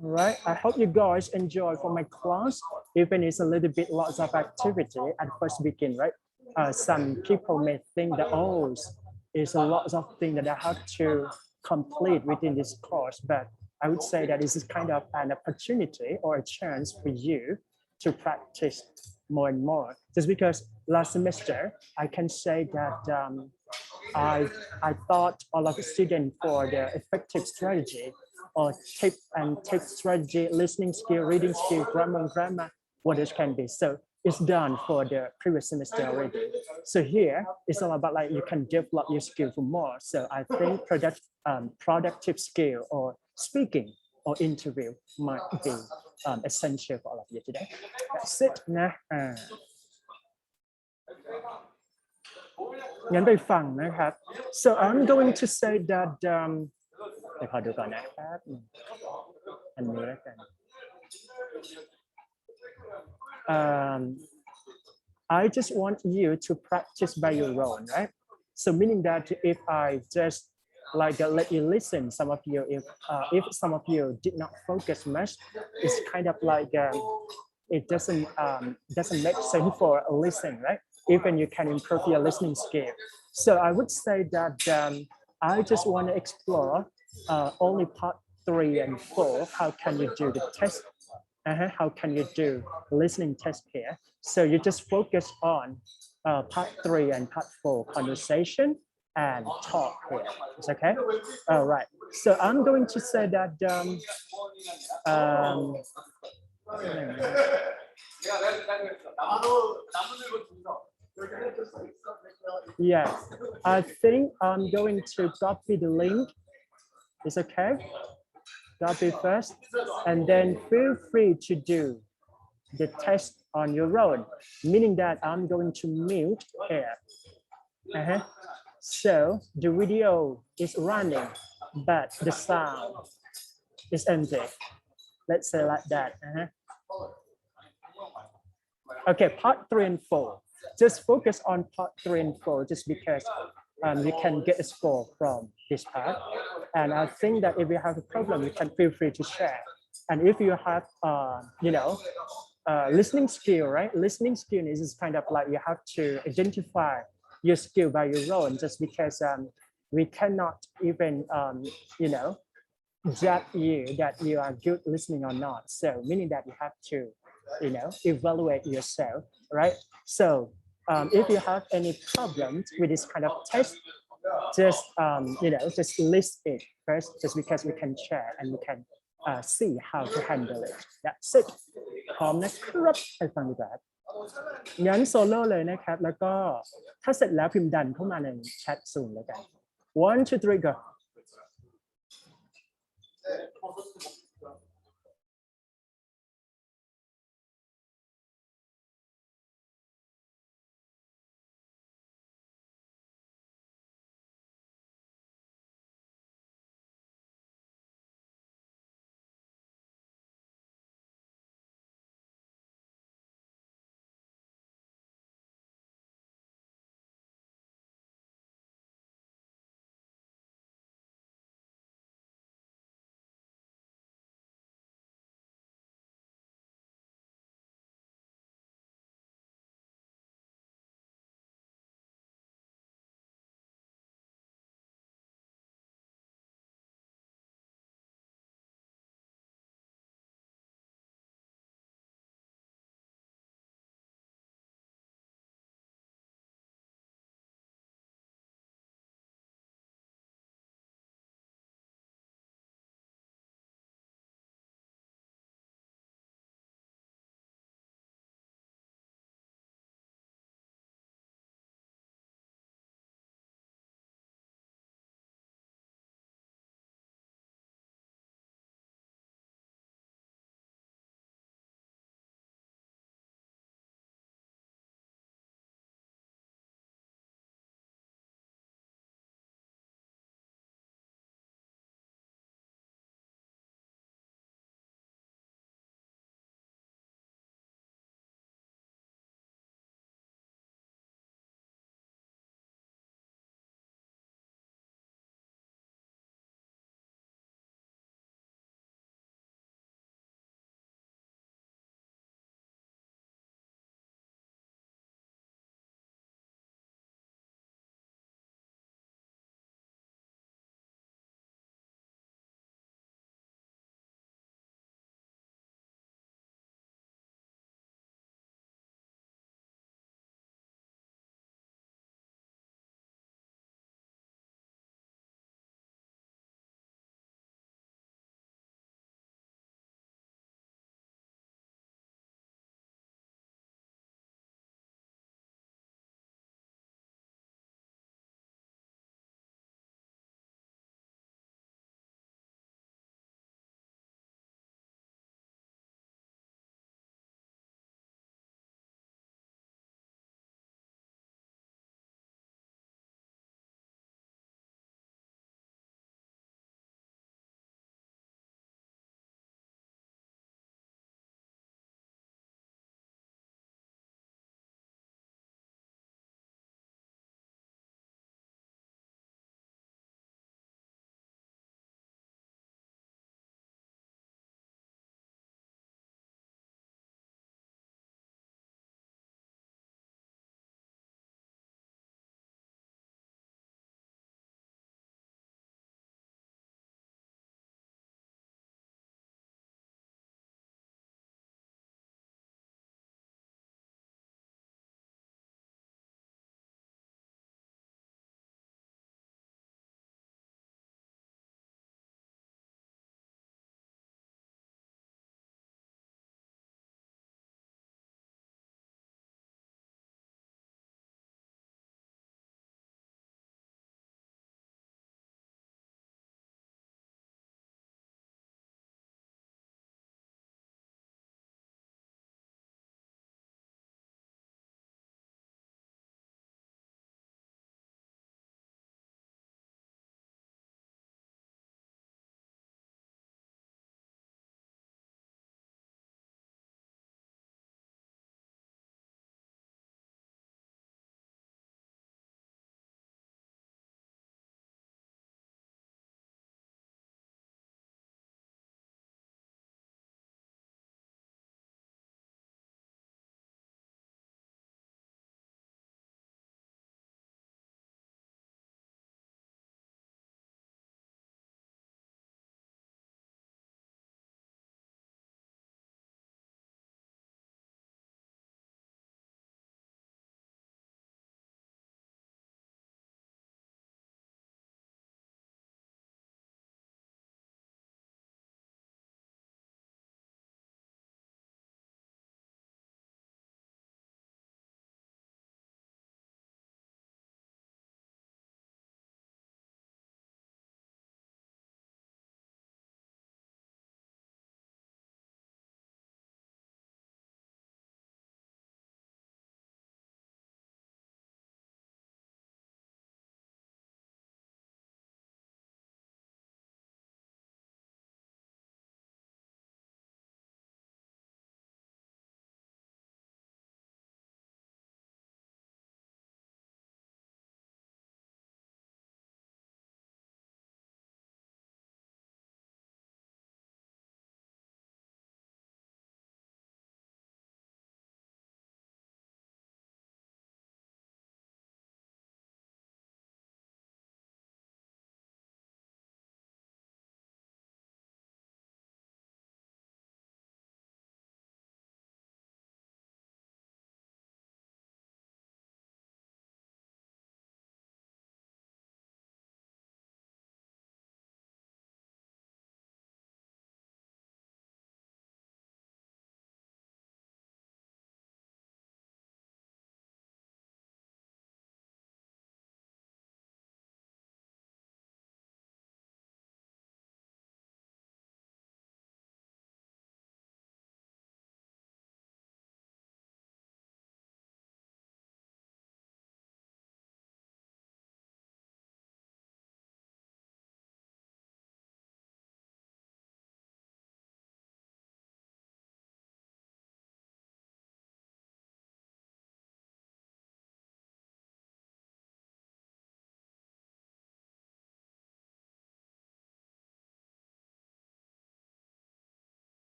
All right, I hope you guys enjoy for my class, even it's a little bit lots of activity at first begin, right? Some people may think that, oh, it's a lot of things that I have to complete within this course, but I would say that this is kind of an opportunity or a chance for you to practice more and more. Just because last semester, I can say that I taught all of the students for the effective strategy or tip and take strategy, listening skill, reading skill, grammar, what it can be. So it's done for the previous semester already. So here it's all about like you can develop your skill for more. So I think productive skill or speaking or interview might be essential for all of you today. That's it นะงั้นไปฟังนะครับ so I'm going to say that เดี๋ยวขอดูก่อนนะครับอันนี้แล้วกันI just want you to practice by your own, right? So meaning that if I just like let you listen, some of you, if some of you did not focus much, it's kind of like it doesn't make sense for a listen, right? Even you can improve your listening skill. So I would say that I just want to explore only part 3 and 4. How can you do the test? How can you do listening test here? So you just focus on part 3 and part 4 conversation and talk here. It's okay? All right. So I'm going to say that yes, I think I'm going to copy the link. It's okay? Copy first, and then feel free to do the test on your own, meaning that I'm going to mute here. So the video is running, but the sound is empty. Let's say like that. Okay, part 3 and 4. Just focus on part 3 and 4, just because you can get a score from this part. And I think that if you have a problem, you can feel free to share. And if you have, listening skill, right? Listening skill is kind of like you have to identify your skill by your own, just because we cannot even, judge you that you are good listening or not. So meaning that you have to, evaluate yourself, right? So if you have any problems with this kind of test, just just list it first, just because we can share and we can see how to handle it. That's it. พร้อมนะครับไปฟังดีกว่างั้นโซโล่เลยนะครับแล้วก็ถ้าเสร็จแล้วพิมพ์ดันเข้ามาในแชทซูมแล้วกัน 1 2 3 go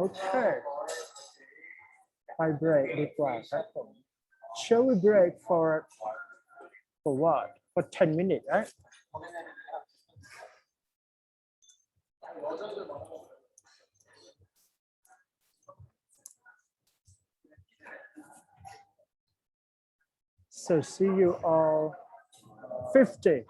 Okay. ไป break ดีกว่าครับผม Shall we break for what? For 10 minutes, right? So see you all 50.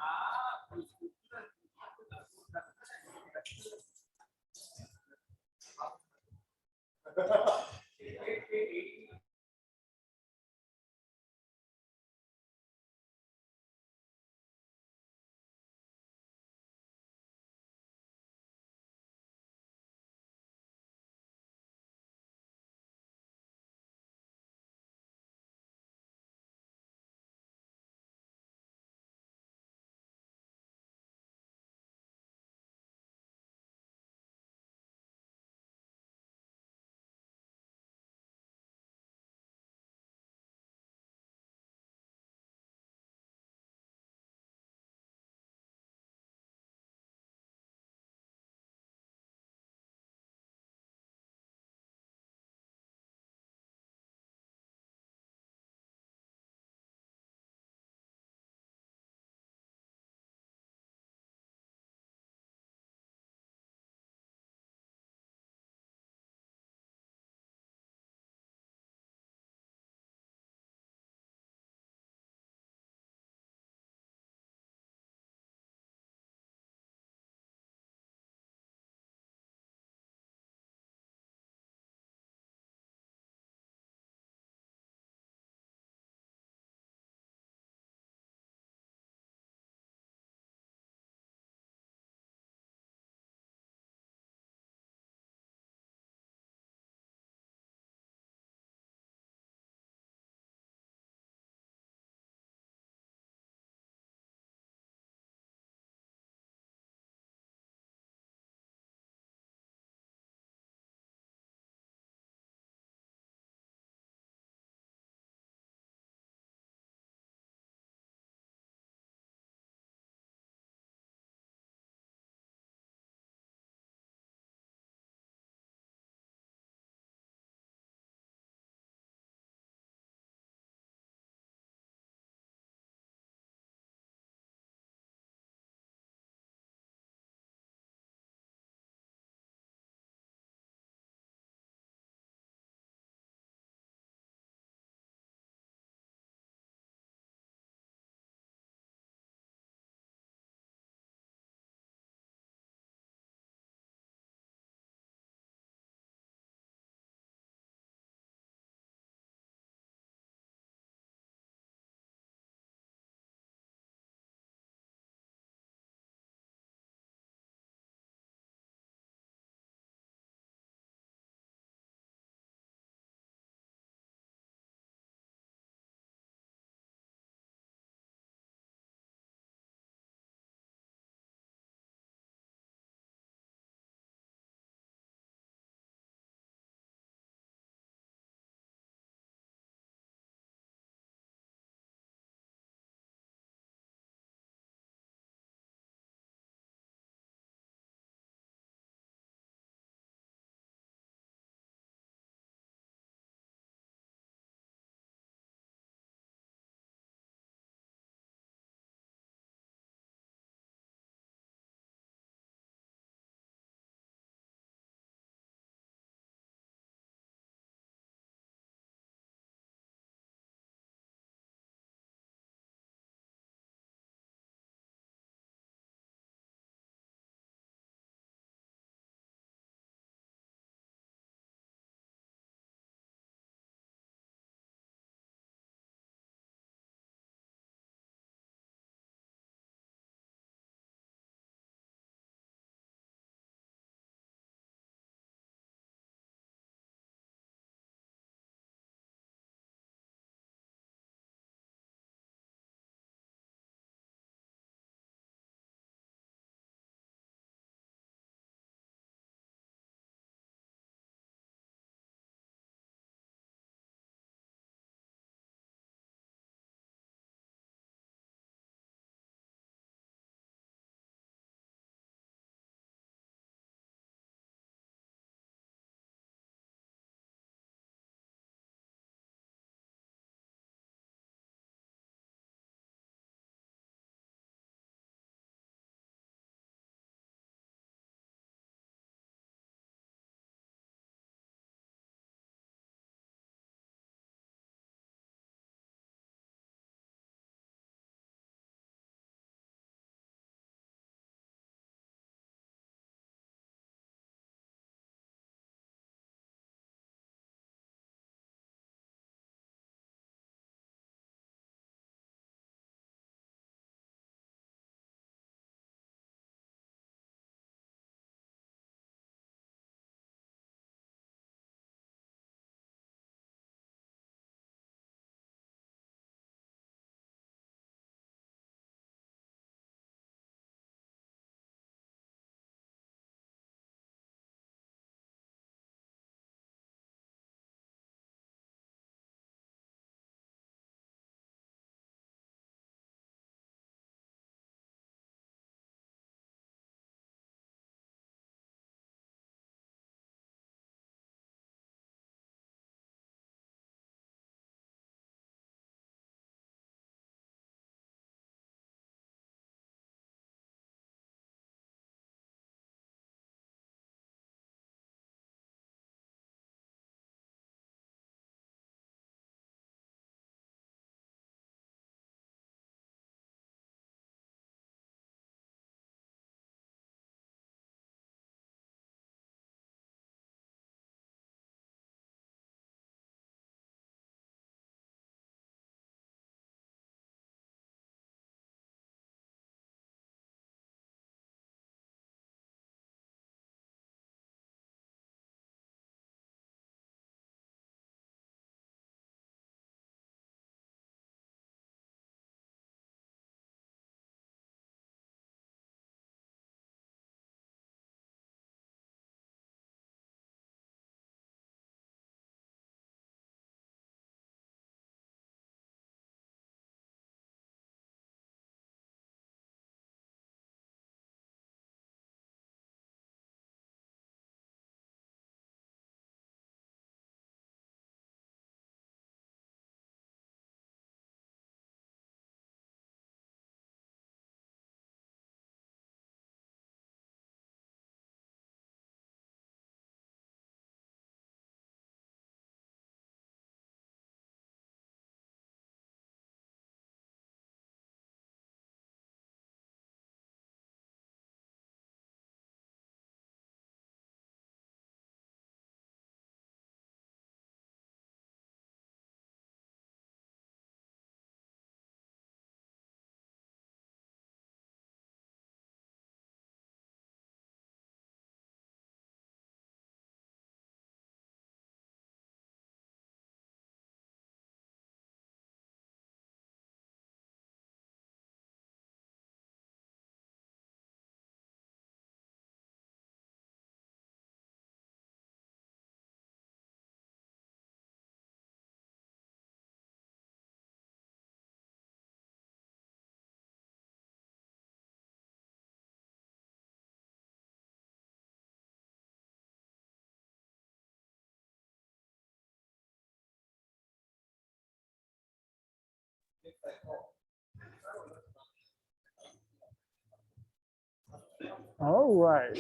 All right.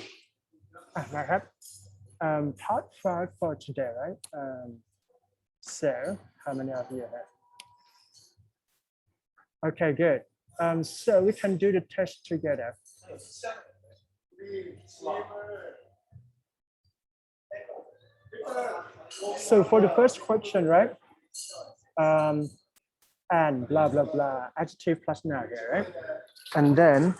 I have part 5 for today, right? So how many of you have? Okay, good. So we can do the test together. So for the first question, right? And blah, blah, blah, adjective plus noun here, right? And then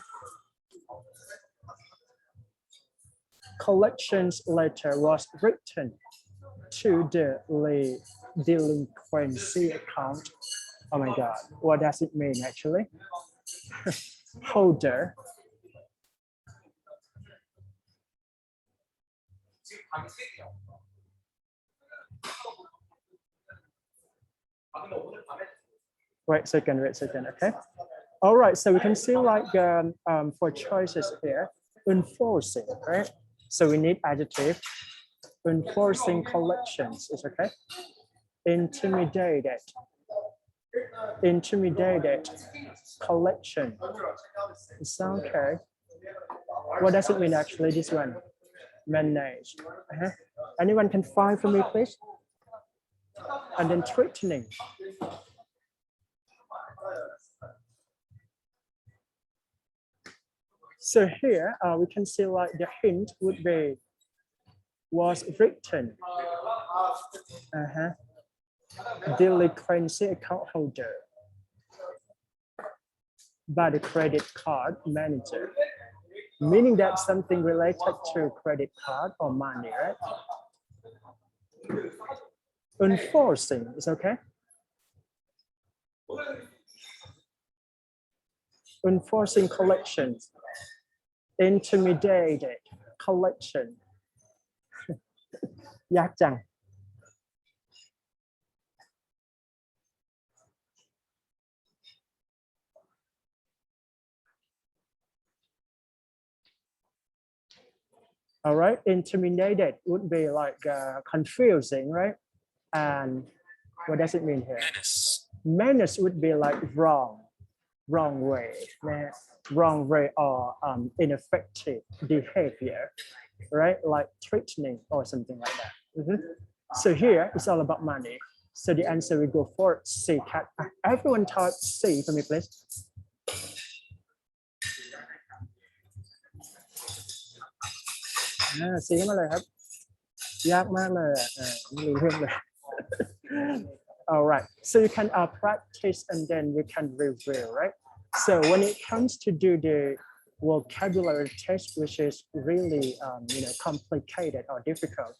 collections letter was written to the delinquency account. Oh my God, what does it mean actually? Holder. Wait a second, okay. All right, so we can see like for choices here, enforcing, right? So we need adjective, enforcing collections is okay. Intimidated, collection. It's okay. What does it mean actually, this one? Manage. Anyone can find for me, please? And then threatening. So here we can see like the hint would be was written. Delinquency account holder by the credit card manager, meaning that something related to credit card or money, right? Enforcing is okay. Enforcing collections. Intimidated collection. ยากจัง All right, intimidated would be like confusing, right? And what does it mean here? Menace would be like wrong way, or ineffective behavior, right? Like threatening or something like that. So here it's all about money. So the answer we go for C. Everyone type C for me, please. C มาเลยครับยากมากเลยไม่รู้เรื่องเลย All right, so you can practice and then you can review, right? So when it comes to do the vocabulary test, which is really complicated or difficult,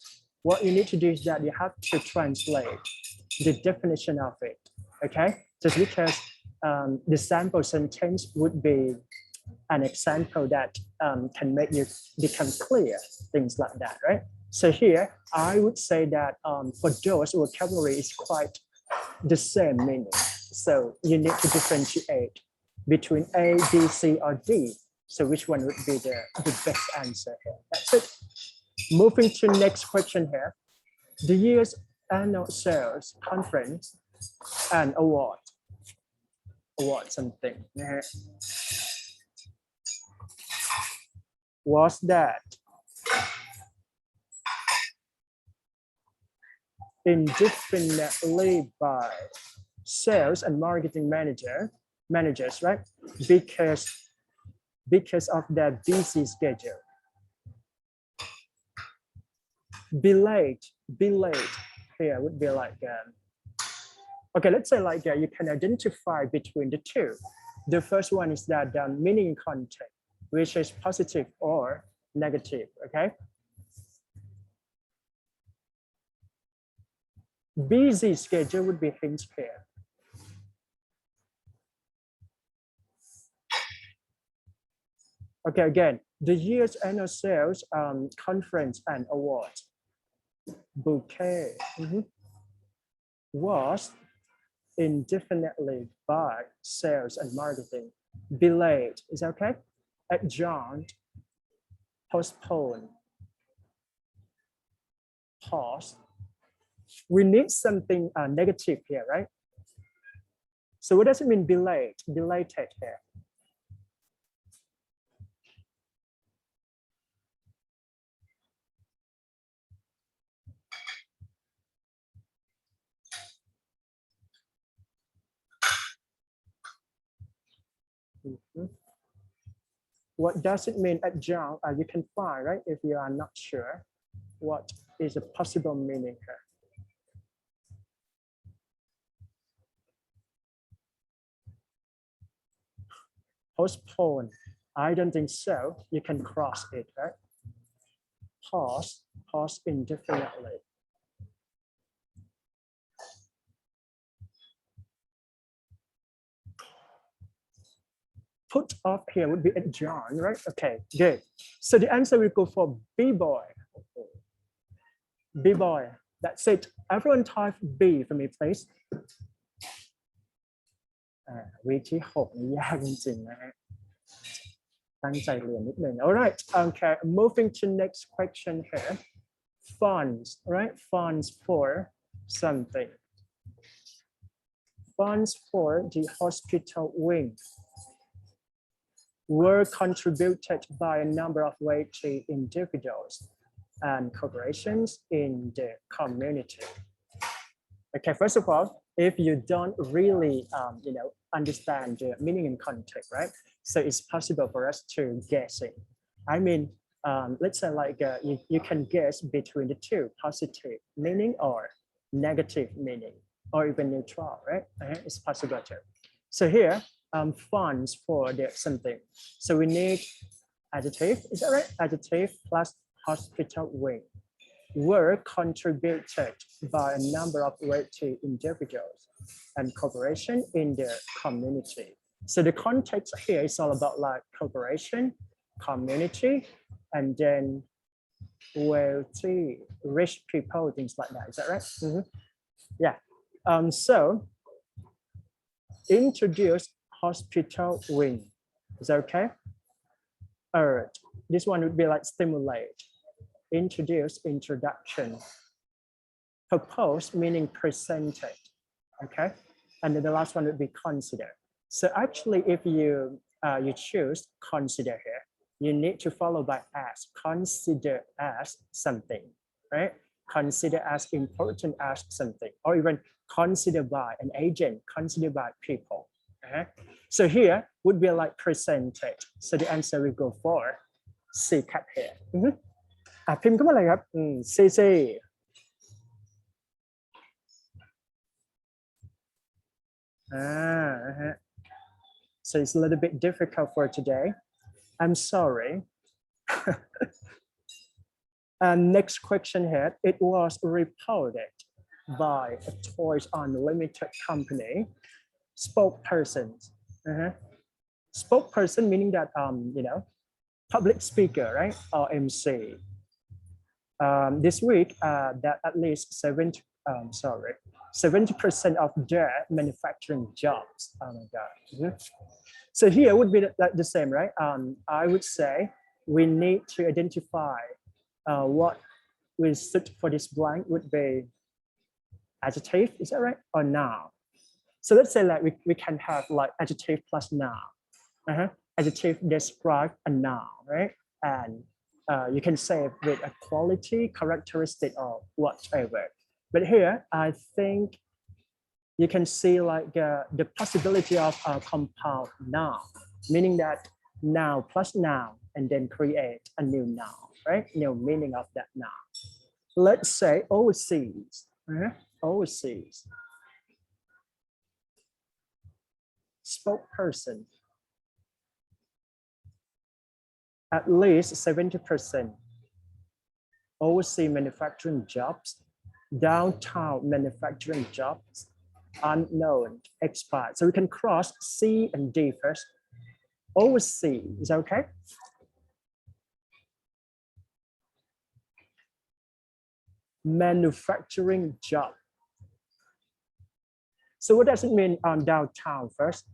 what you need to do is that you have to translate the definition of it, okay? Just because the sample sentence would be an example that can make you become clear, things like that, right? So here, I would say that for those, vocabulary is quite the same meaning. So you need to differentiate between A, B, C, or D. So which one would be the best answer here? That's it. Moving to next question here. The year's annual sales conference and award something. Was that indefinitely by sales and marketing managers, right? Because of their busy schedule. Delayed here would be like okay, let's say like you can identify between the two. The first one is that meaning in context, which is positive or negative, okay? Busy schedule would be hint here. Okay, again, the year's annual sales conference and awards bouquet was indefinitely by sales and marketing. Delayed is okay. Adjourned, postponed, paused. We need something negative here, right? So what does it mean belated here? What does it mean adjunct? You can find, right? If you are not sure, what is a possible meaning here? Postpone. I don't think so. You can cross it, right? Pause indefinitely. Put off here would be adjourn, right? Okay, good. So the answer will go for B-boy. B-boy. That's it. Everyone type B for me, please. วิธี6นี่ยากจริงๆนะฮะตั้งใจเรียนนิดหนึ่ง All right, okay, moving to next question here. Funds, right? Funds for something. Funds for the hospital wing were contributed by a number of wealthy individuals and corporations in the community. Okay, first of all, if you don't really, understand the meaning and context, right? So it's possible for us to guess it. I mean, let's say like you can guess between the two, positive meaning or negative meaning, or even neutral, right? It's possible too. So here, funds for the something. So we need adjective, is that right? Adjective plus hospital wing were contributed by a number of wealthy individuals and corporations in the community. So the context here is all about like corporation, community, and then wealthy, rich people, things like that. Is that right? Yeah. So introduce hospital wing. Is that okay? This one would be like stimulate. Introduce, introduction. Propose meaning presented. Okay, and then the last one would be consider. So actually, if you choose consider here, you need to follow by as. Consider as something, right? Consider as important as something, or even consider by an agent, consider by people. So here would be like presented. So the answer will go for C cut here. พิมพ์เข้ามาเลยครับ CC So it's a little bit difficult for today. I'm sorry. And next question here. It was reported by a Toys Unlimited company spokesperson. Spokesperson meaning that public speaker, right? Or MC. This week, that at least 70% of their manufacturing jobs. Oh my God. So here would be like the same, right? I would say we need to identify what will suit for this blank would be adjective, is that right? Or noun. So let's say like we can have like adjective plus noun. Adjective describe a noun, right? And you can say with a quality, characteristic, or whatever. But here, I think you can see like the possibility of a compound noun, meaning that noun plus noun, and then create a new noun, right? New meaning of that noun. Let's say overseas, overseas. Spokesperson. At least 70% overseas manufacturing jobs, downtown manufacturing jobs, unknown, expired. So we can cross C and D first. Overseas, is that okay? Manufacturing job. So what does it mean on downtown first?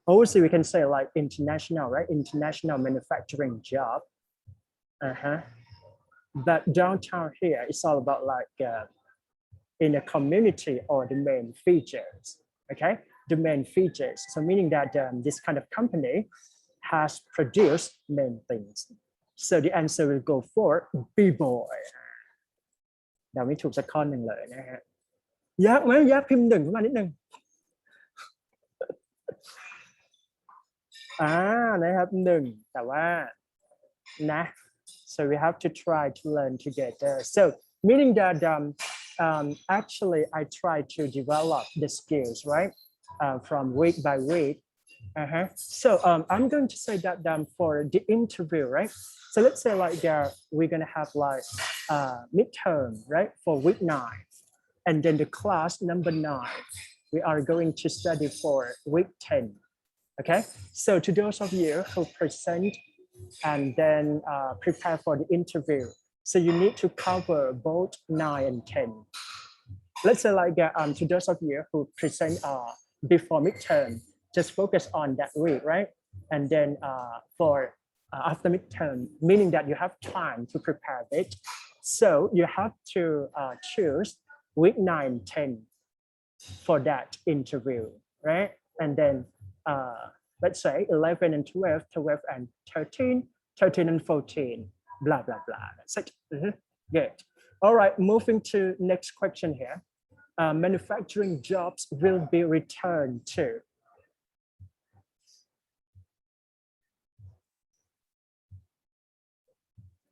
Also, we can say like international, right? International manufacturing job. But downtown here, it's all about like in a community or the main features, okay? The main features. So meaning that this kind of company has produced main things. So the answer will go for B-boy. เดาไม่ถูกสักข้อหนึ่งเลยนะฮะยากไหมยากพิมพ์หนึ่งขึ้นมานิดนึงนะครับหนึ่งแต่ว่านะ so we have to try to learn together so meaning that actually I try to develop the skills right from week by week so I'm going to say that for the interview right so let's say like we're gonna have like midterm right for week 9 and then the class number 9 we are going to study for week 10 okay so to those of you who present and then prepare for the interview so you need to cover both 9 and 10 let's say like to those of you who present before midterm just focus on that week right and then for after midterm meaning that you have time to prepare it so you have to choose week 9 10 for that interview right and then let's say 11 and 12 12 and 13 13 and 14 blah blah blah that's it good all right moving to next question here manufacturing jobs will be returned to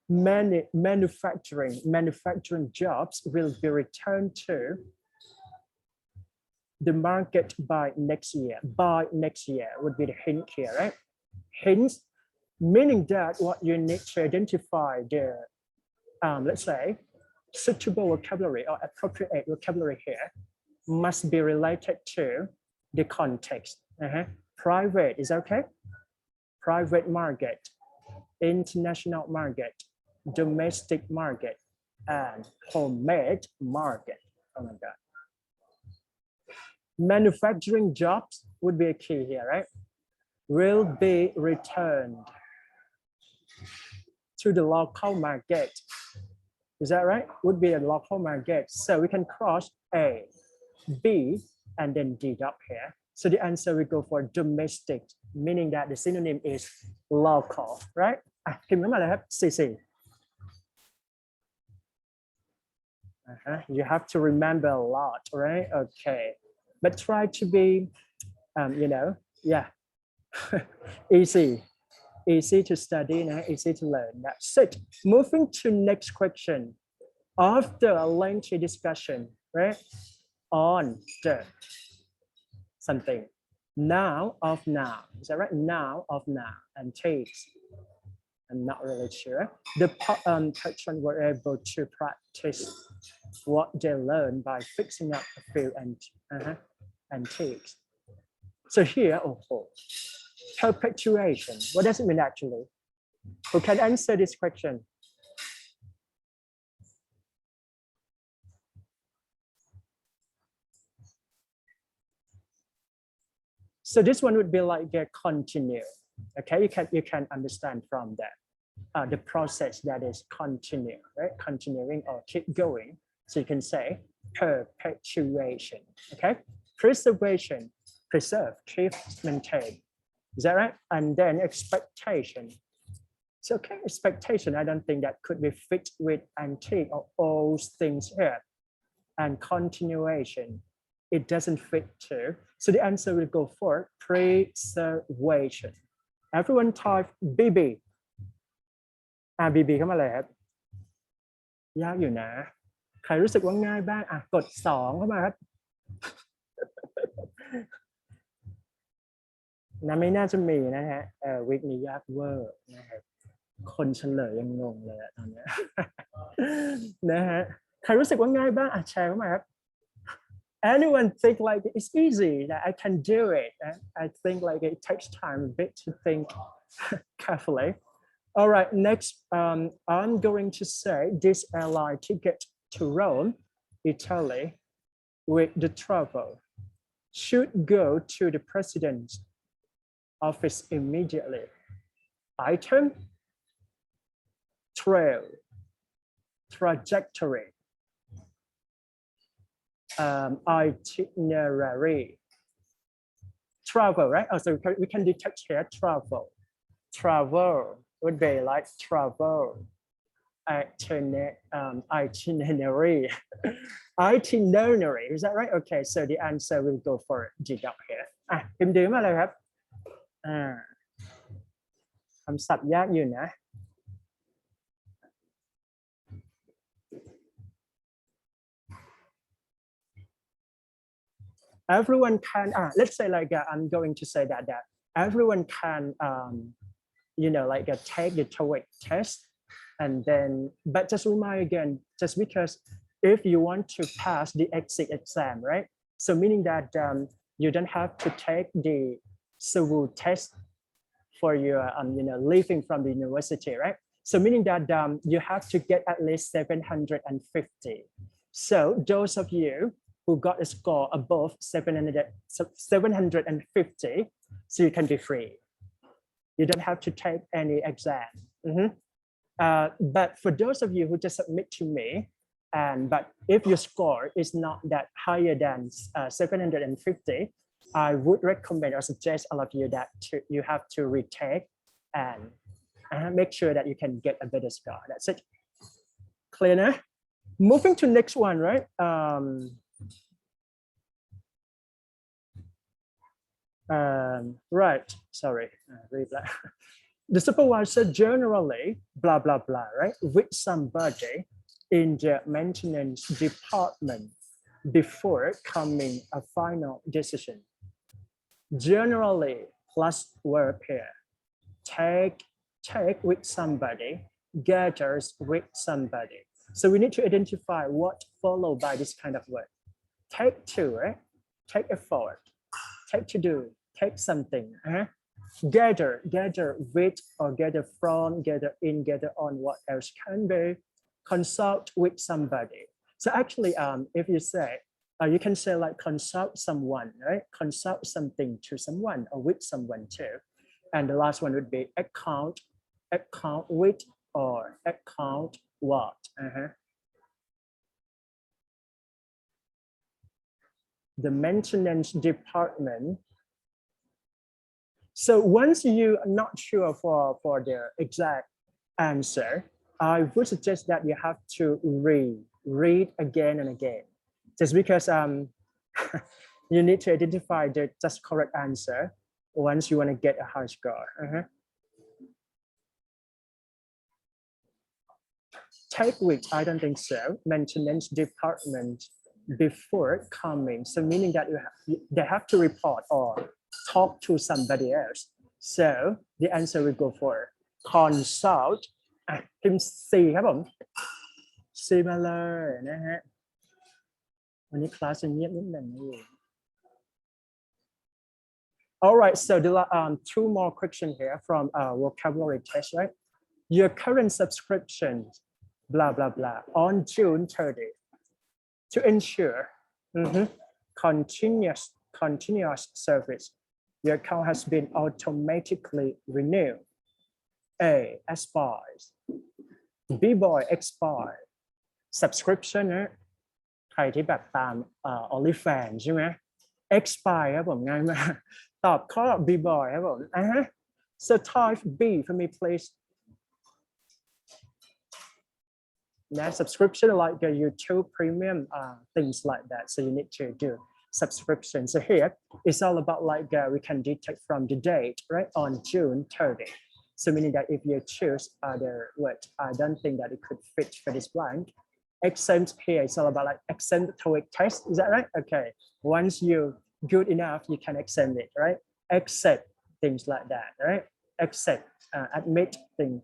manufacturing jobs will be returned to the market by next year would be the hint here right hints meaning that what you need to identify the let's say suitable vocabulary or appropriate vocabulary here must be related to the context private is okay private market international market domestic market and homemade market oh my god manufacturing jobs would be a key here, right? Will be returned to the local market. Is that right? Would be a local market. So we can cross A, B, and then D up here. So the answer will go for domestic, meaning that the synonym is local, right? CC. You have to remember a lot, right? Okay. But try to be, easy to study, easy to learn. That's it. Moving to next question. After a lengthy discussion, right, on the something, now of now, is that right? Now of now and takes. I'm not really sure. The patron were able to practice what they learned by fixing up a few antiques. So here, perpetuation. What does it mean actually? Who can answer this question? So this one would be like a continue. Okay, you can understand from that the process that is continue, right? Continuing or keep going. So you can say perpetuation. Okay, preservation, preserve, keep, maintain. Is that right? And then expectation. So okay, expectation. I don't think that could be fit with antique or old things here. And continuation, it doesn't fit too. So the answer will go for preservation. Everyone type BB. BB เข้ามาเลยครับยากอยู่นะใครรู้สึกว่าง่ายบ้างกด2เข้ามาครับไม่น่าจะมีนะฮะวิกนี้ยากเวอร์นะครับคนเฉลยยังงงเลยตอนนี้นะฮะใครรู้สึกว่าง่ายบ้างแชร์เข้ามาครับ anyone think like it's easy that I can do it I think like it takes time a bit to think carefully all right next I'm going to say this airline ticket to Rome Italy with the travel should go to the president's office immediately item trail trajectory, itinerary, travel, right? Also, we can detect here travel. Travel would be like travel, itinerary, itinerary. Is that right? Okay, so the answer will go for D dot here. พิมพ์ดีมาเลยครับคำศัพท์ยากอยู่นะ Everyone can let's say like I'm going to say that everyone can you know like take the TOEIC test and then but just remind again just because if you want to pass the exit exam, right? So meaning that you don't have to take the civil test for your you know leaving from the university, right? So meaning that you have to get at least 750. So those of you who got a score above 750, so you can be free. You don't have to take any exam. But for those of you who just submit to me, but if your score is not that higher than 750, I would recommend or suggest all of you that you have to retake and make sure that you can get a better score. That's it. Clear now? Moving to next one, right? Right, sorry, read that. The supervisor generally, blah, blah, blah, right? With somebody in the maintenance department before coming a final decision. Generally plus verb here. Take with somebody, gathers with somebody. So we need to identify what followed by this kind of word. Take to, right? Take effort, take to do, take something. Gather with or gather from, gather in, gather on, what else can be. Consult with somebody. So actually, if you say, you can say like consult someone, right? Consult something to someone or with someone too. And the last one would be account with or account what. The maintenance department. So once you're not sure for the exact answer, I would suggest that you have to read again and again, just because you need to identify the just correct answer once you want to get a high score. Take with, I don't think so. Maintenance department before coming, so meaning that they have to report or talk to somebody else. So the answer will go for consult. พิมพ์ C ครับผม C มาเลยนะฮะวันนี้คลาสจะเงียบนิดหนึ่งนะ All right, so the two more questions here from vocabulary test, right? Your current subscription, blah, blah, blah, on June 30th to ensure continuous service. Your account has been automatically renewed. A, expires. B-boy expire. Subscription นะใครที่แบบตามOnlyFans ใช่ไหม expire ครับผมง่ายมากตอบข้อ B-boy ครับผมSo type B for me please. Now subscription like the YouTube premium things like that, so you need to do subscription. So here it's all about like we can detect from the date, right, on June 30. So meaning that if you choose other word, I don't think that it could fit for this blank. Exam here it's all about like exam TOEIC test, is that right? Okay, once you're good enough you can exam it, right? Accept things like that, right? Accept, admit things,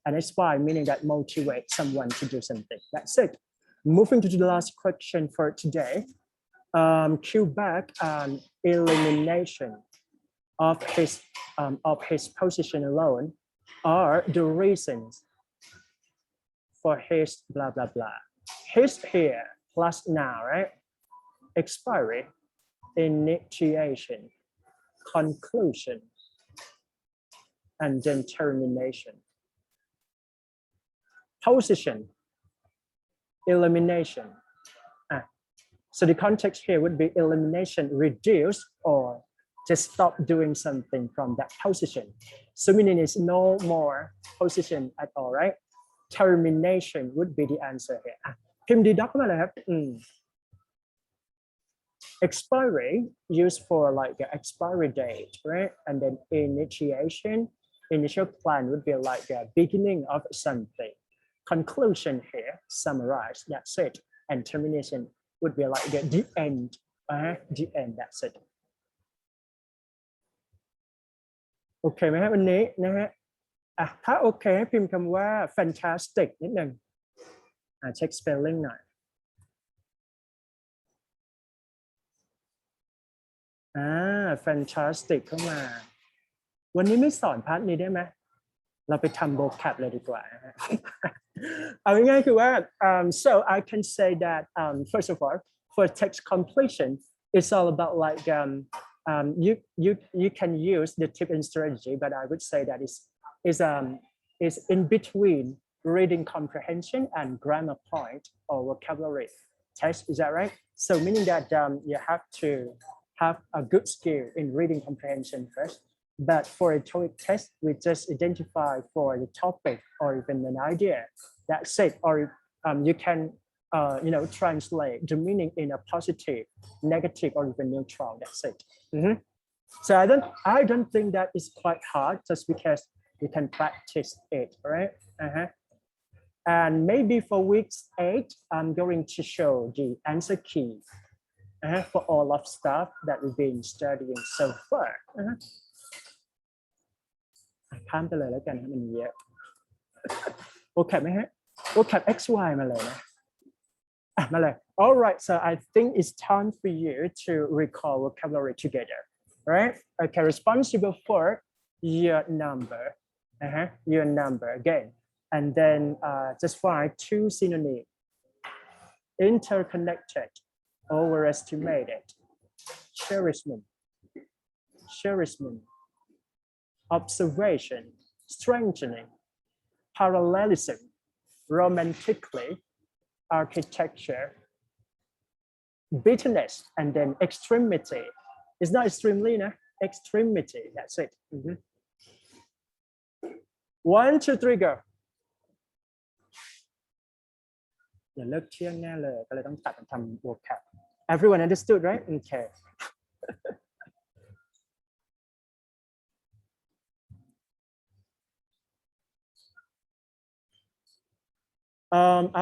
and expire meaning that motivate someone to do something. That's it. Moving to the last question for today. Cue back elimination of his position alone are the reasons for his blah blah blah. His here plus now, right? Expiry, initiation, conclusion, and then termination. Position, elimination. So the context here would be elimination, reduce, or just stop doing something from that position. So meaning is no more position at all, right? Termination would be the answer here. พิมพ์ดีด็อกมาเลยครับ expiry used for like the expiry date, right? And then initial plan would be like the beginning of something. Conclusion here, summarize, that's it. And termination would be like the end, the end, that's it. โอเคไหมฮะวันนี้นะฮะถ้าโอเคให้พิมพ์คำว่า fantastic นิดหนึ่งเช็ค spelling หน่อยfantastic เข้ามาวันนี้ไม่สอนพาร์ทนี้ได้ไหมเราไปทำ vocab เลยดีกว่าเอาง่ายๆคือว่า so I can say that first of all for text completion it's all about like you can use the tip and strategy, but I would say that is in between reading comprehension and grammar point or vocabulary test. Is that right? So meaning that you have to have a good skill in reading comprehension first. But for a TOEIC test, we just identify for the topic or even an idea. That's it. Or you can translate the meaning in a positive, negative, or even neutral. That's it. So I don't think that is quite hard just because you can practice it, right? And maybe for week 8, I'm going to show the answer key for all of stuff that we've been studying so far. ข้ามไปเลยแล้วกันมันเยอะโอเคไหมฮะโอเค XY มาเลยนะมาเลย all right so I think it's time for you to recall vocabulary together right okay responsible for your number again and then just find 2 synonyms interconnected overestimated cherishment observation strengthening parallelism romantically architecture bitterness and then extremity it's not extremely extremity that's it 1 2 3 go อย่าเลิกเที่ยงแน่เลยก็เลยต้องตัดทำ vocab everyone understood right okay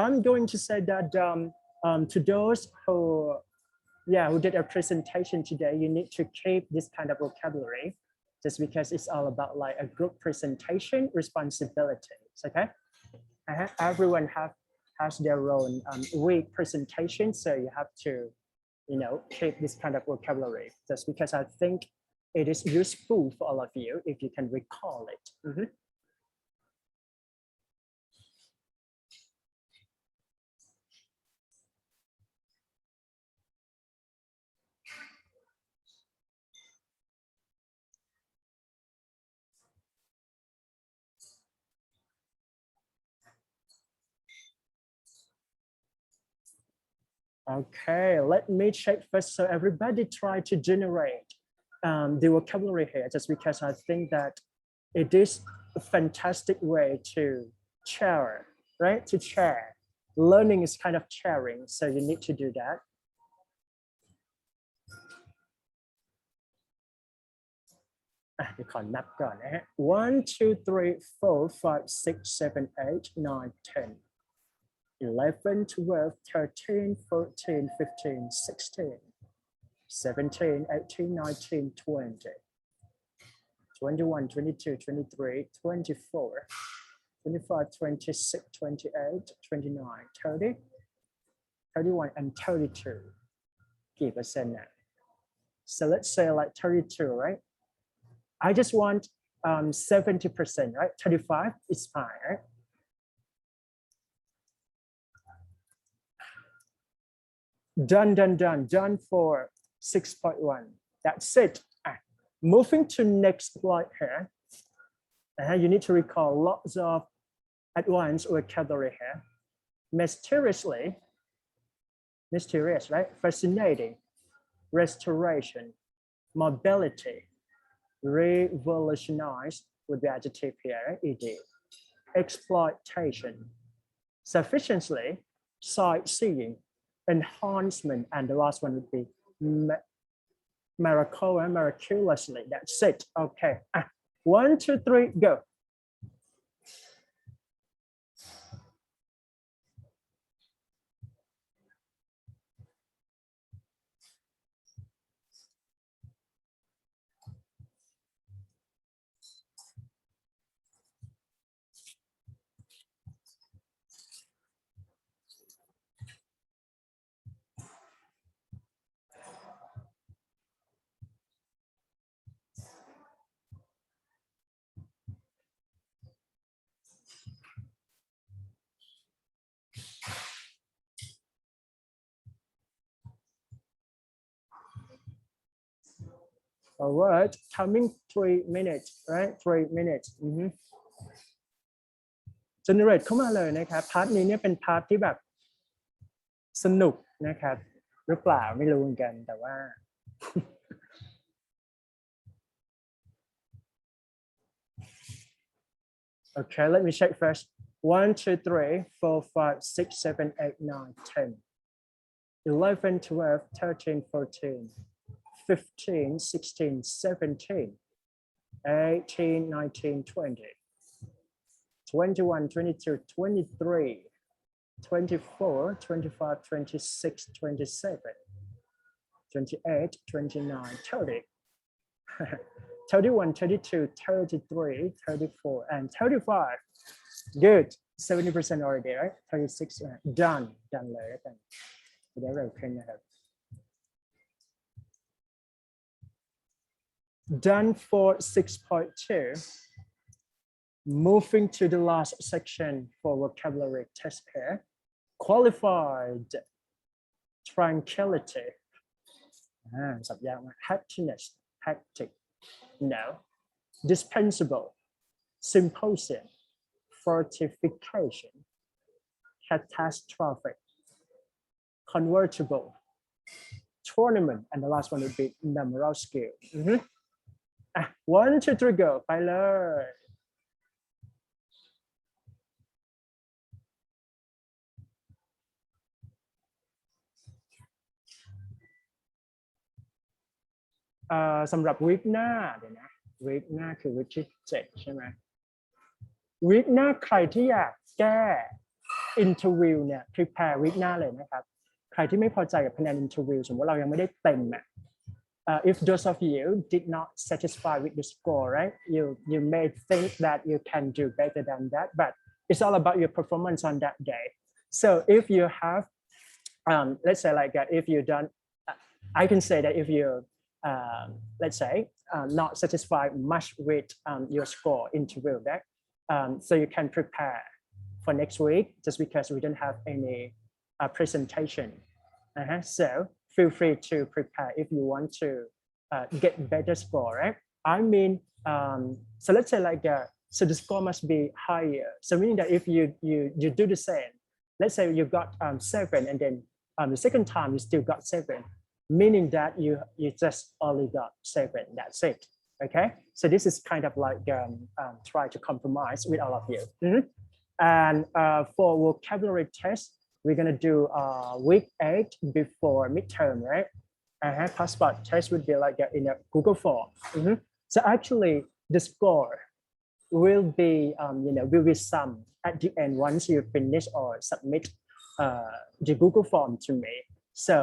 I'm going to say that to those who did a presentation today, you need to keep this kind of vocabulary just because it's all about like a group presentation responsibilities, okay? Everyone has their own week presentation, so you have to, keep this kind of vocabulary just because I think it is useful for all of you if you can recall it. Okay, let me check first. So everybody try to generate the vocabulary here, just because I think that it is a fantastic way to share, right? To share. Learning is kind of sharing, so you need to do that. You can map ก่อนนะฮะ 1 2 3 4 5 6 7 8 9 10 11 12 13 14 15 16 17 18 19 20 21 22 23 24 25 26 28 29 30 31 and 32 กี่เปอร์เซ็นต์นะ so let's say like 32 right I just want 70%, right? 35 is fine, right? Done for 6.1. That's it. Moving to next slide here. You need to recall lots of advanced vocabulary here. mysteriously, mysterious, right? Fascinating, restoration, mobility, revolutionize would be adjective here, right? Ed. Exploitation, sufficiently, sightseeing, enhancement, and the last one would be miraculously. That's it. Okay. 1, 2, 3, go. All right, coming 3 minutes, right? 3 minutes. Generate เข้ามาเลยนะครับพาร์ทนี้เนี่ยเป็นพาร์ทที่แบบสนุกนะครับหรือเปล่าไม่รู้เหมือนกันแต่ว่า Okay, let me check first. 1, 2, 3, 4, 5, 6, 7, 8, 9, 10, 11, 12, 13, 14, 15, 16, 17, 18, 19, 20, 21, 22, 23, 24, 25, 26, 27, 28, 29, 30, 31, 32, 33, 34, and 35. Good. 70% already, right? 36. Done. Done เลยแล้วกันจะได้เร็วขึ้นนะครับ Done for 6.2. Moving to the last section for vocabulary test here. Qualified. Tranquility. สับยากมาก Happiness. Hectic. No. Dispensable. Symposium. Fortification. Catastrophic. Convertible. Tournament. And the last one would be numeral skill. 1, 2, 3, go. ไปเลยสำหรับวีคหน้าเดี๋ยวนะวีคหน้าคือวีคที่7ใช่ไหมวีคหน้าใครที่อยากแก้ interview เนี่ย prepare วีคหน้าเลยนะครับใครที่ไม่พอใจกับคะแนน interview สมมติเรายังไม่ได้เต็มอ่ะif those of you did not satisfy with the score, right? You may think that you can do better than that, but it's all about your performance on that day. So if you have, let's say like if you don't, I can say that if you, let's say, not satisfied much with your score interview, right? So you can prepare for next week just because we don't have any presentation. So feel free to prepare if you want to get better score, right? I mean, so let's say like, so the score must be higher. So meaning that if you do the same, let's say you got 7 and then the second time you still got 7, meaning that you just only got 7, that's it, okay? So this is kind of like try to compromise with all of you. And for vocabulary test, we're gonna do week 8 before midterm, right? Passport test would be like in a Google form. So actually, the score will be, will be summed at the end once you finish or submit the Google form to me. So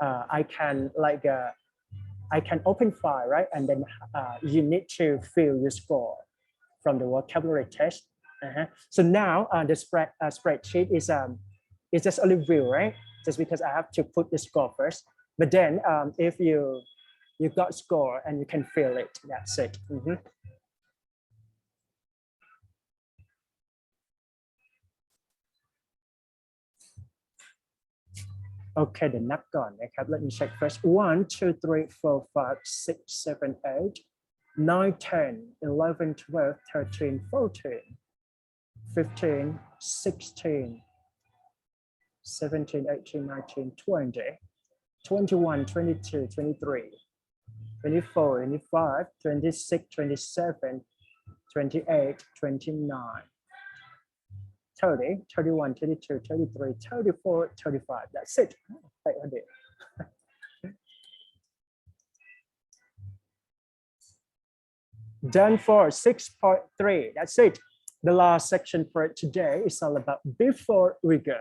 I can I can open file, right? And then you need to fill your score from the vocabulary test. So now the spreadsheet is it's just a review, right? Just because I have to put the score first. But then if you got score and you can fill it, that's it. Okay, เดี๋ยวนับก่อนนะครับ Let me check first. 1, 2, 3, 4, 5, 6, 7, 8, 9, 10, 11, 12, 13, 14, 15, 16, 17, 18, 19, 20, 21, 22, 23, 24, 25, 26, 27, 28, 29, 30, 31, 32, 33, 34, 35. That's it. Done for 6.3. That's it. The last section for today is all about before we go.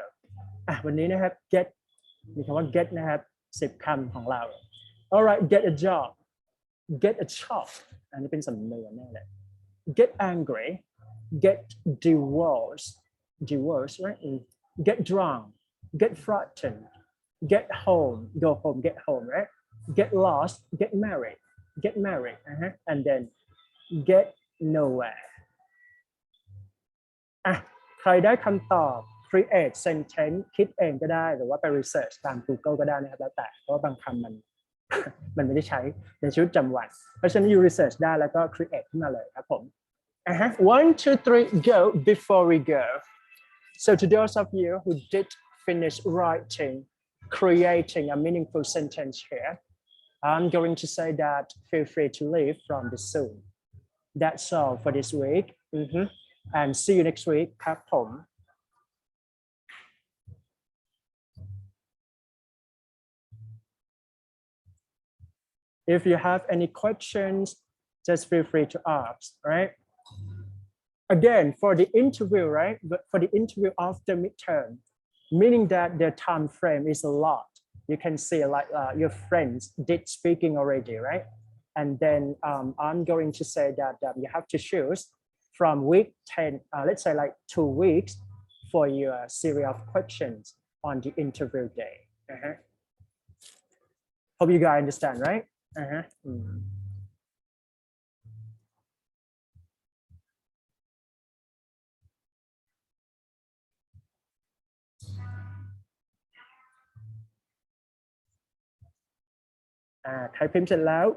วันนี้นะครับ get มีคำว่า get นะครับ10 คำของเรา Alright, get a job, get a job อันนี้เป็นสำนวนแน่เลย get angry, get divorced, right? Get drunk, get frightened, get home, go home, get home, right? Get lost, get married, and then get nowhere. ใครได้คำตอบ create sentence คิดเองก็ได้หรือว่าไป research ตาม Google ก็ได้นะครับแล้วแต่เพราะว่าบางคำมัน มันไม่ได้ใช้ในชีวิตประจำวันเพราะฉะนั้น you research ได้แล้วก็ create ขึ้นมาเลยครับผม 1, 2, 3 go before we go. So to those of you who did finish writing, creating a meaningful sentence here, I'm going to say that feel free to leave from the Zoom. That's all for this week. And see you next week ครับผม If you have any questions, just feel free to ask, right? Again, for the interview, right? But for the interview after midterm, meaning that the time frame is a lot. You can see like your friends did speaking already, right? And then I'm going to say that you have to choose from week 10, let's say like 2 weeks for your series of questions on the interview day. Hope you guys understand, right? ใครพิมพ์เสร็จแล้ว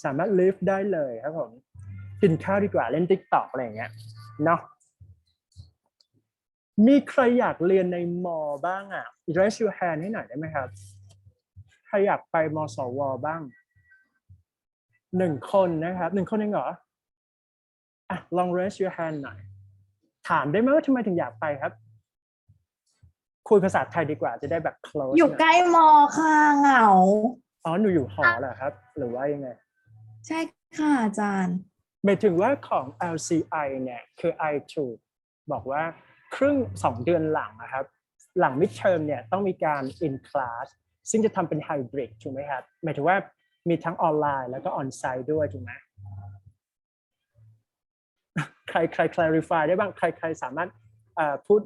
สามารถ leave ได้เลยครับผมกินข้าวดีกว่าเล่น TikTok อะไรอย่างเงี้ยเนาะมีใครอยากเรียนในมอบ้างอ่ะ raise your hand ให้หน่อยได้ไหมครับใครอยากไปมสวบ้าง1 คนนะครับ1 คนเองเหรอลอง raise your hand หน่อยถามได้ไหมว่าทำไมถึงอยากไปครับคุยภาษาไทยดีกว่าจะได้แบบ close อยู่ใกล้มอค่ะเหงาหนูอยู่หอเหรอครับหรือว่ายังไงใช่ค่ะอาจารย์หมายถึงว่าของ LCI เนี่ยคือ I2 บอกว่าครึ่ง2 เดือนหลังนะครับหลัง midterm เนี่ยต้องมีการ in class ซึ่งจะทำเป็น hybrid ถูกไหมครับหมายถึงว่ามีทั้งออนไลน์แล้วก็ on site ด้วยถูกไหมใคร clarify ได้บ้างใครสามารถพูด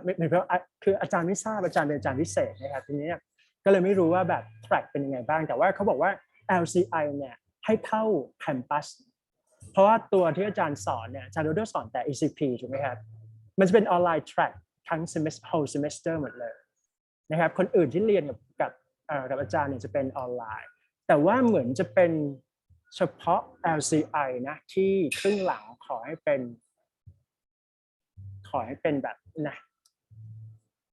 ไม่เพราะคืออาจารย์ไม่ทราบอาจารย์เป็นอาจารย์พิเศษนะครับทีนี้ก็เลยไม่รู้ว่าแบบ track เป็นยังไงบ้างแต่ว่าเขาบอกว่า LCI เนี่ยให้เข้า campus เพราะว่าตัวที่อาจารย์สอนเนี่ยอาจารย์โดดสอนแต่ ECP ถูกไหมครับมันจะเป็นออนไลน์ track ทั้ง whole semester หมดเลยนะครับคนอื่นที่เรียนกับอาจารย์เนี่ยจะเป็นออนไลน์แต่ว่าเหมือนจะเป็นเฉพาะ LCI นะที่ครึ่งหลังขอให้เป็นแบบนะ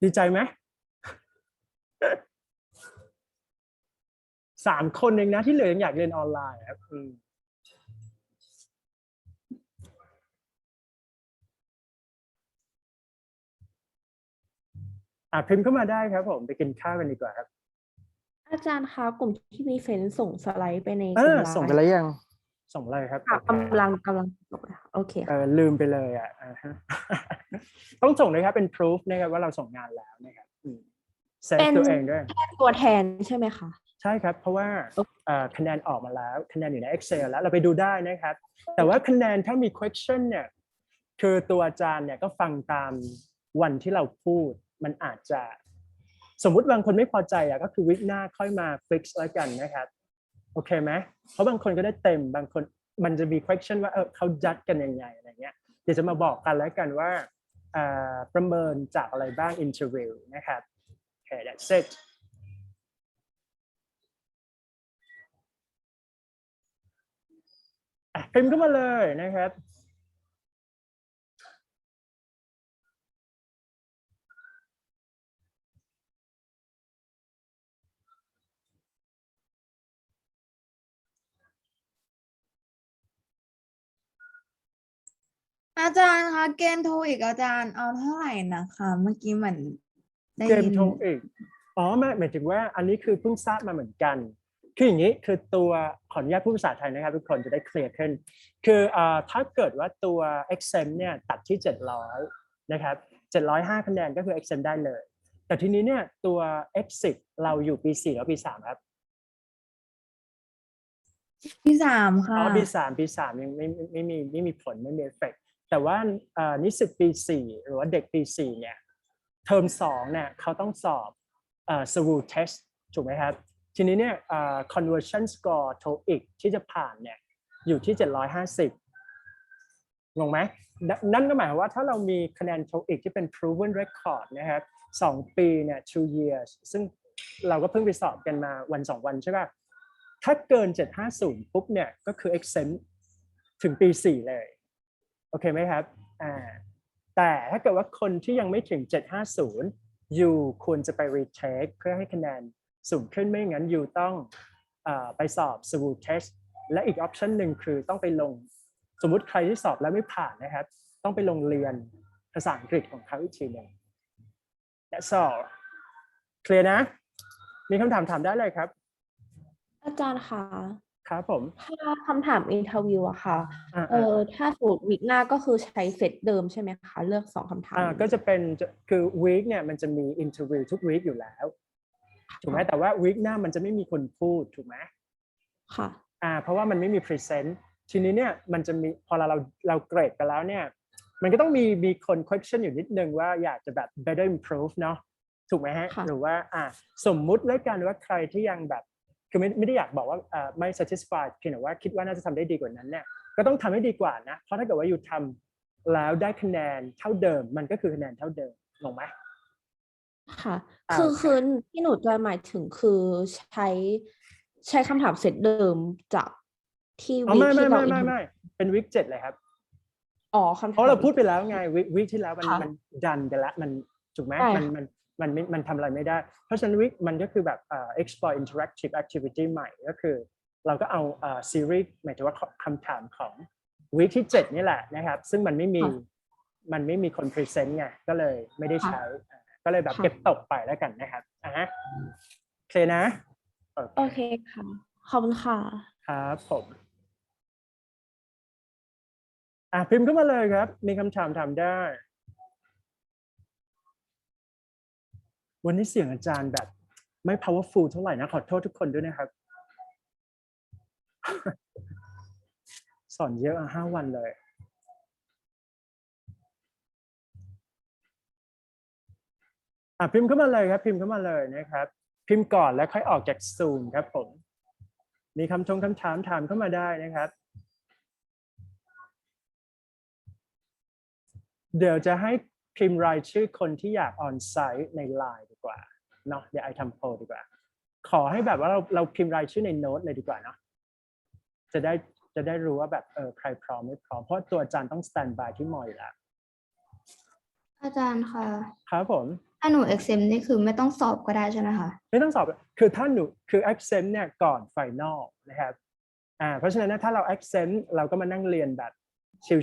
ดีใจไหม3 คนเองนะที่เหลือยังอยากเรียนออนไลน์ครับพิมพ์เข้ามาได้ครับผมไปกินข้าวกันดีกว่าครับอาจารย์คะกลุ่มที่มีเฟนส่งสไลด์ไปในกลุ่มไลน์ส่งไปแล้วยังส่งเลยครับกำลังส่งโอเคลืมไปเลยต้องส่งเลยครับเป็น proof นะครับว่าเราส่งงานแล้วนะครับเซฟตัวเองด้วยตัวแทนใช่ไหมคะใช่ครับเพราะว่าคะแนนออกมาแล้วคะแนนอยู่ใน Excel แล้วเราไปดูได้นะครับแต่ว่าคะแนนถ้ามี question เนี่ยคือตัวอาจารย์เนี่ยก็ฟังตามวันที่เราพูดมันอาจจะสมมุติบางคนไม่พอใจก็คือวิกหน้าค่อยมา fix แล้วกันนะครับโอเคไหมเพราะบางคนก็ได้เต็มบางคนมันจะมี question ว่าเขาจัดกันยังไงอะไรเงี้ยเดี๋ยวจะมาบอกกันแล้วกันว่าประเมินจากอะไรบ้าง interview นะครับโอเค that's itพิมพ์เข้ามาเลยนะครับ อาจารย์คะเกณฑ์โทรอีกอาจารย์เอาเท่าไหร่นะคะเมื่อกี้เหมือนได้ เกณ ยิ ฑ์ น โทอีกอ๋อไม่หมายถึงว่าอันนี้คือเพิ่งทราบมาเหมือนกันคืออย่างนี้คือตัวขออนุญาตพูดภาษาไทยนะครับทุกคนจะได้เคลียร์ขึ้นคือถ้าเกิดว่าตัว exempt เนี่ยตัดที่700นะครับ705คะแนนก็คือ exempt ได้เลยแต่ทีนี้เนี่ยตัว exit เราอยู่ปี4แล้วปี3ครับ ที่สาม อ๋ ค่ะ อปี 3ยังไม่มีผลไม่มีเอฟเฟกต์แต่ว่านิสิตปี 4หรือว่าเด็กปี 4เนี่ยเทอม2เนี่ยเขาต้องสอบSWOT test ถูกไหมครับทีนี้เนี่ยconversion score TOEIC ที่จะผ่านเนี่ยอยู่ที่750งงไหมนั่นก็หมายความว่าถ้าเรามีคะแนน TOEIC ที่เป็น proven record นะครับ2 ปีเนี่ย2 years ซึ่งเราก็เพิ่งไปสอบกันมาวัน2 วันใช่ป่ะถ้าเกิน750ปุ๊บเนี่ยก็คือ exempt ถึงปี 4 เลยโอเคไหมครับแต่ถ้าเกิดว่าคนที่ยังไม่ถึง750อยู่ควรจะไป retake เพื่อให้คะแนนสูงขึ้นไม่งั้นอยู่ต้องไปสอบ SWOT test และอีก option หนึ่งคือต้องไปลงสมมุติใครที่สอบแล้วไม่ผ่านนะครับต้องไปลงเรียนภาษาอังกฤษของเขาอีกทีหนึ่ง That's all เคลียร์นะมีคำถามถามได้เลยครับอาจารย์คะ ครับผม ถ้าคำถามอินเทอร์วิวอะค่ะ อ่า ถ้าสูตรวิกหน้าก็คือใช้เซตเดิมใช่ไหมคะ เลือก2คำถาม ก็จะเป็นคือวีคเนี่ยมันจะมีอินเทอร์วิวทุกวีคอยู่แล้วถูกไหมแต่ว่าวีคหน้ามันจะไม่มีคนพูดถูกไหม ค่ะ เพราะว่ามันไม่มีพรีเซนต์ทีนี้เนี่ยมันจะมีพอเราเกรดไปแล้วเนี่ยมันก็ต้องมีคน question อยู่นิดนึงว่าอยากจะแบบ better improve เนาะถูกไหมฮะ ค่ะ หรือว่าสมมุติแล้วกันว่าใครที่ยังแบบคือไม่ได้อยากบอกว่าไม่ satisfied เพียงแต่ว่าคิดว่าน่าจะทำได้ดีกว่านั้นเนี่ยก็ต้องทำให้ดีกว่านะเพราะถ้าเกิดว่าอยู่ทำแล้วได้คะแนนเท่าเดิมมันก็คือคะแนนเท่าเดิมงงไหม ค่ะ โอเค คือที่หนูจะหมายถึงคือใช้คำถามเซตเดิมจากที่ อ๋อ วีค ไม่ ที่เราอินเทอร์ ไม่เป็นวีค7เลยครับ อ๋อคำถาม เพราะเราพูดไปแล้วไงวีคที่แล้วมัน ค่ะ ดันไปแล้วมันถูกไหม ใช่ มันทำอะไรไม่ได้ เพราะฉะนั้นวีคมันก็คือแบบexplore interactive activity ใหม่ก็คือ เราก็เอาซีรีส์หมายถึงว่าคำถามของวีคที่7นี่แหละนะครับซึ่งมันไม่มีคนพรีเซนต์ไงก็เลยไม่ได้ใช้ก็เลยแบบเก็บตกไปแล้วกันนะครับโอเคนะ โอเคค่ะ ขอบคุณค่ะ ครับผมพิมพ์เข้ามาเลยครับมีคำถามถามได้วันนี้เสียงอาจารย์แบบไม่ powerful เท่าไหร่นะขอโทษทุกคนด้วยนะครับ สอนเยอะ5 วันเลยพิมพ์เข้ามาเลยครับพิมพ์เข้ามาเลยนะครับพิมพ์ก่อนแล้วค่อยออกจากซูมครับผมมีคำถามถามเข้ามาได้นะครับเดี๋ยวจะให้พิมพ์รายชื่อคนที่อยากออนไซต์ในไลน์ดีกว่าเนาะเดี๋ยวไอทำโพลดีกว่าขอให้แบบว่าเราพิมพ์รายชื่อในโน้ตเลยดีกว่าเนาะจะได้รู้ว่าแบบใครพร้อมไม่พร้อมเพราะตัวอาจารย์ต้องสแตนด์บายที่มออยู่แล้ว อาจารย์คะ ครับผม ถ้าหนู exempt นี่คือไม่ต้องสอบก็ได้ใช่ไหมคะ ไม่ต้องสอบคือถ้าหนูคือ exempt เนี่ยก่อน final นะครับเพราะฉะนั้นถ้าเรา exempt เราก็มานั่งเรียนแบบ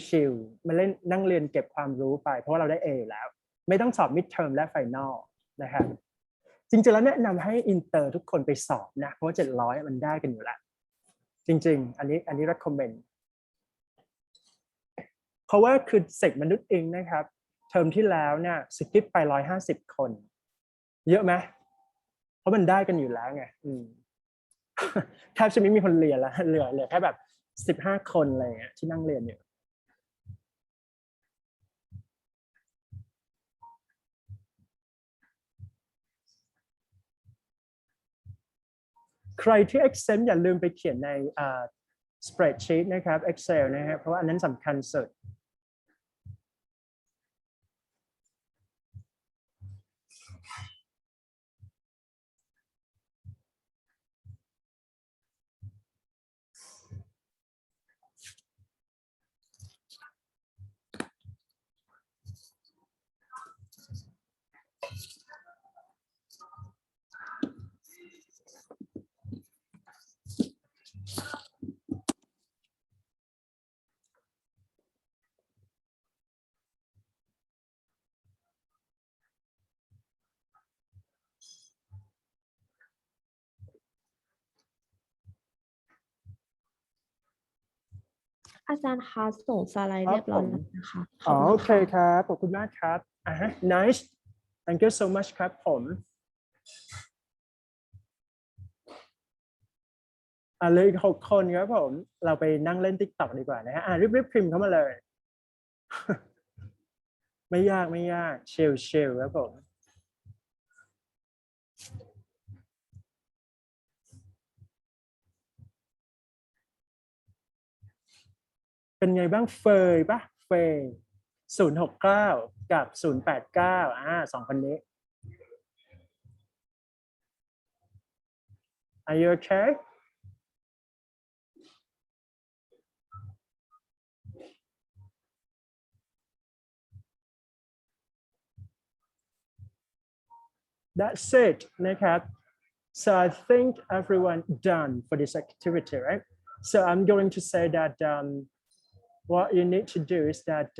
ชิลๆมาเล่นนั่งเรียนเก็บความรู้ไปเพราะว่าเราได้ A แล้วไม่ต้องสอบ midterm และ final นะครับจริงๆแล้วแนะนำให้อินเตอร์ทุกคนไปสอบนะเพราะว่า700มันได้กันอยู่แล้วจริงๆอันนี้ recommend เพราะว่าคือเสกมนุษย์เองนะครับเทอมที่แล้วเนี่ยสกิปไป150 คนเยอะไหมเพราะมันได้กันอยู่แล้วไงแทบจะไม่มีคนเรียนแล้วเหลือแค่แบบ15 คนอะไรเงี้ยที่นั่งเรียนอยู่ใครที่ exempt อย่าลืมไปเขียนในspreadsheet นะครับ Excel นะครับเพราะว่าอันนั้นสำคัญสุด อาจารย์คะส่งสไลด์เรียบร้อยแล้วนะคะข อ๋ อ อบ คุ โอ ณ เค ค่ะ ครับขอบคุณมากครับnice thank you so much ครับผมเหลยอีก6 คนครับผมเราไปนั่งเล่น TikTok ดีกว่านะฮะรีบพิมพ์เข้ามาเลย ไม่ยากชิลครับผมเป็นไงบ้างเฟยปะเฟย069 กับ 089 2 คนนี้ Are you okay? That's it นะครับ so I think everyone done for this activity right so I'm going to say that what you need to do is that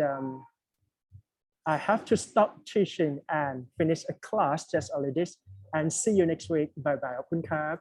I have to stop teaching and finish a class just only this and see you next week bye bye ขอบคุณครับ